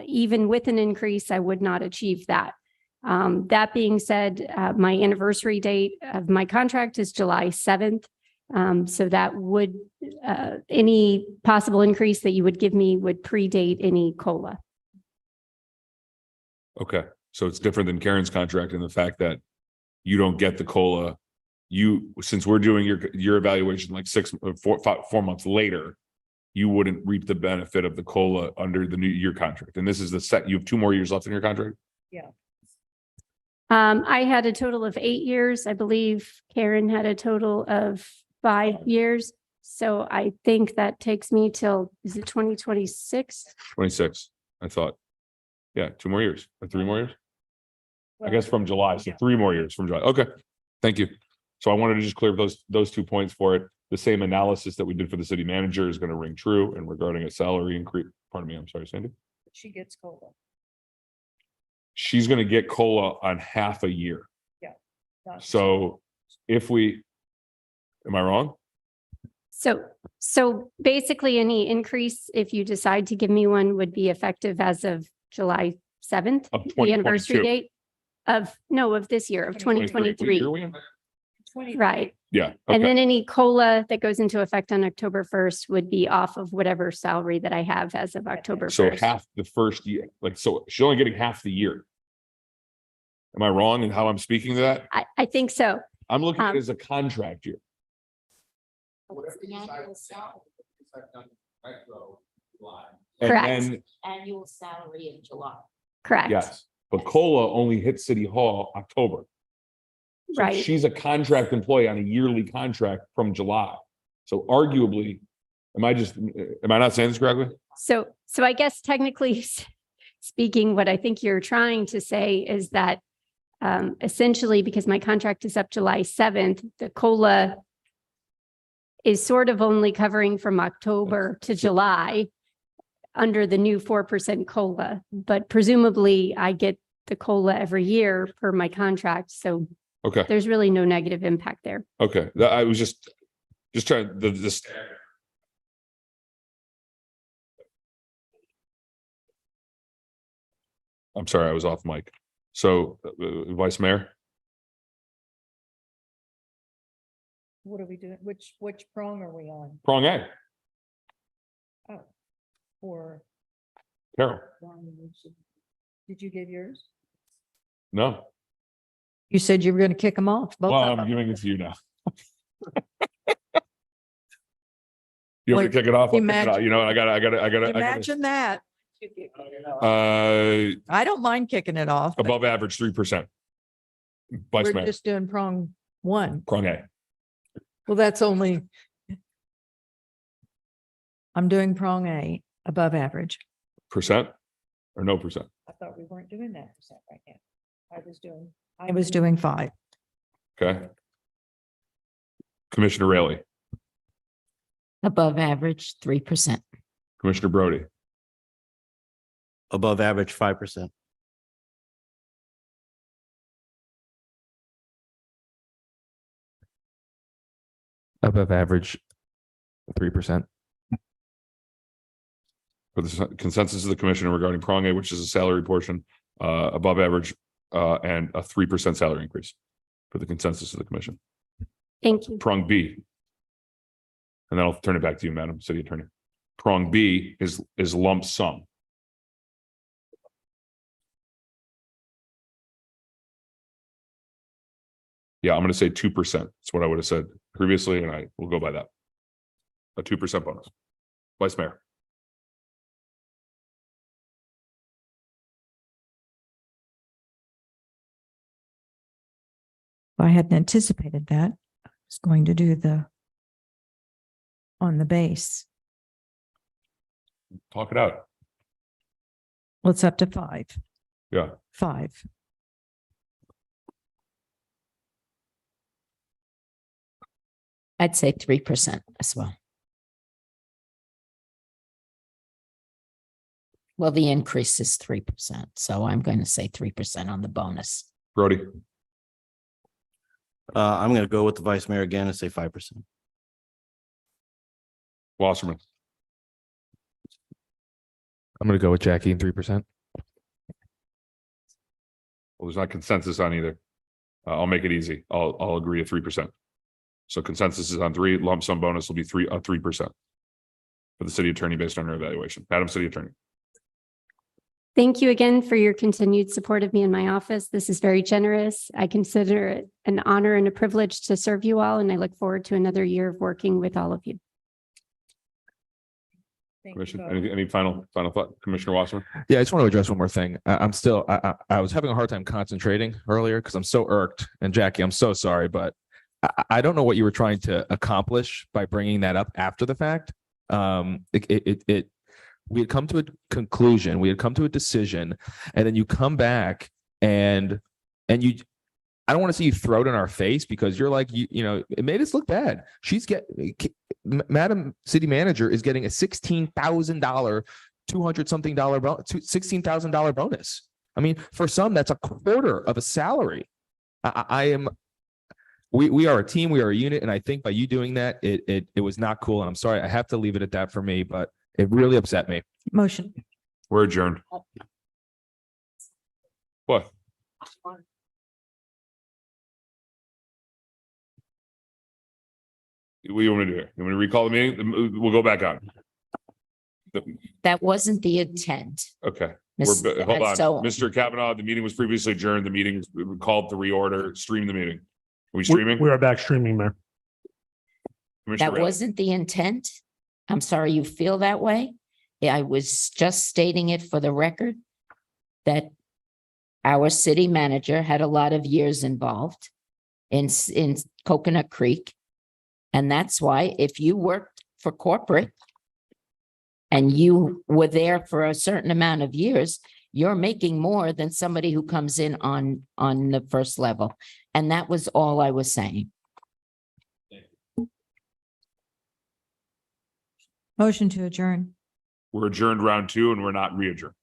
Even with an increase, I would not achieve that. That being said, my anniversary date of my contract is July 7th. So that would, any possible increase that you would give me would predate any COLA. Okay, so it's different than Karen's contract in the fact that you don't get the COLA. Since we're doing your evaluation like 4 months later, you wouldn't reap the benefit of the COLA under the new year contract. And this is you have 2 more years left in your contract? Yeah. I had a total of 8 years. I believe Karen had a total of 5 years. So I think that takes me till, is it 2026? 26, I thought. Yeah, 2 more years, or 3 more years? I guess from July, so 3 more years from July. Okay, thank you. So I wanted to just clear those 2 points for it. The same analysis that we did for the city manager is going to ring true, and regarding a salary increase, pardon me, I'm sorry, Sandy. She gets COLA. She's going to get COLA on half a year. Not- So if am I wrong? So basically any increase, if you decide to give me one, would be effective as of July 7th, Of the anniversary 2022. date of this year, of 2023. Year we in? 20 Right. Yeah. And okay. then any COLA that goes into effect on October 1st would be off of whatever salary that I have as of October 1st. So half the first year, so she's only getting half the year. Am I wrong in how I'm speaking to that? I think so. I'm looking at it as a contract year. And Correct. then, Annual salary in July. Correct. yes, but COLA only hits City Hall October. So Right. she's a contract employee on a yearly contract from July. So arguably, am I not saying this correctly? So I guess technically speaking, what I think you're trying to say is that essentially, because my contract is up July 7th, the COLA is sort of only covering from October to July under the new 4% COLA, but presumably I get the COLA every year per my contract. So Okay, there's really no negative impact there. okay. I was just trying this. I'm sorry, I was off mic. So, Vice Mayor, What are we doing? Which prong are we on? prong A, Or Carol. did you give yours? No, You said you were going to kick them off. both well, of I'm them. giving it to you now. You want me Wait, to kick it off? I'll kick it imagine- off. You know, I gotta. Imagine that. I I don't mind kicking it off. but above average 3%. Vice We're Mayor, just doing prong 1. prong A. Well, that's only, I'm doing prong A, above average. Percent or no percent? I thought we weren't doing that percent right now. I was doing 5. Okay. Commissioner Raley, Above average, 3%. Commissioner Brody, Above average, 5%. Above average, 3%. for the consensus of the commission regarding prong A, which is a salary portion, above average, and a 3% salary increase for the consensus of the commission. Thank you. Prong B. And then I'll turn it back to you, Madam City Attorney. Prong B is lump sum. Yeah, I'm going to say 2%. That's what I would have said previously, and I will go by that. A 2% bonus. Vice Mayor. If I hadn't anticipated that, I was going to do on the base. Talk it out. Well, it's up to 5. Yeah. 5. I'd say 3% as well. Well, the increase is 3%, so I'm going to say 3% on the bonus. Brody, I'm going to go with the vice mayor again and say 5%. Wasserman, I'm going to go with Jackie and 3%. well, there's not consensus on either. I'll make it easy. I'll agree at 3%. So consensus is on 3. Lump sum bonus will be 3% for the city attorney based on her evaluation. Madam City Attorney. Thank you again for your continued support of me in my office. This is very generous. I consider it an honor and a privilege to serve you all, and I look forward to another year of working with all of you. Thank you Commission, both. any final thought? Commissioner Wasserman? Yeah, I just want to address one more thing. I'm still, I was having a hard time concentrating earlier because I'm so irked. And Jackie, I'm so sorry, but I don't know what you were trying to accomplish by bringing that up after the fact. We had come to a conclusion, we had come to a decision, and then you come back and you, I don't want to see you throw it in our face because you're like, you know, it made us look bad. Madam City Manager is getting a $16,000, $16,000 bonus. I mean, for some, that's a quarter of a salary. We are a team, we are a unit, and I think by you doing that, it was not cool. And I'm sorry, I have to leave it at that for me, but it really upset me. Motion. We're adjourned. What? What do you want me to do? You want me to recall the meeting? We'll go back on. That wasn't the intent. Okay. Miss- Hold on. so- Mr. Kavanaugh, the meeting was previously adjourned. The meeting was called to reorder, stream the meeting. Are we streaming? We are back streaming, Mayor. Commissioner That Raley? wasn't the intent. I'm sorry you feel that way. I was just stating it for the record that our city manager had a lot of years involved in Coconut Creek. And that's why if you worked for corporate and you were there for a certain amount of years, you're making more than somebody who comes in on the first level. And that was all I was saying. Motion to adjourn. We're adjourned round 2 and we're not re-adjourned.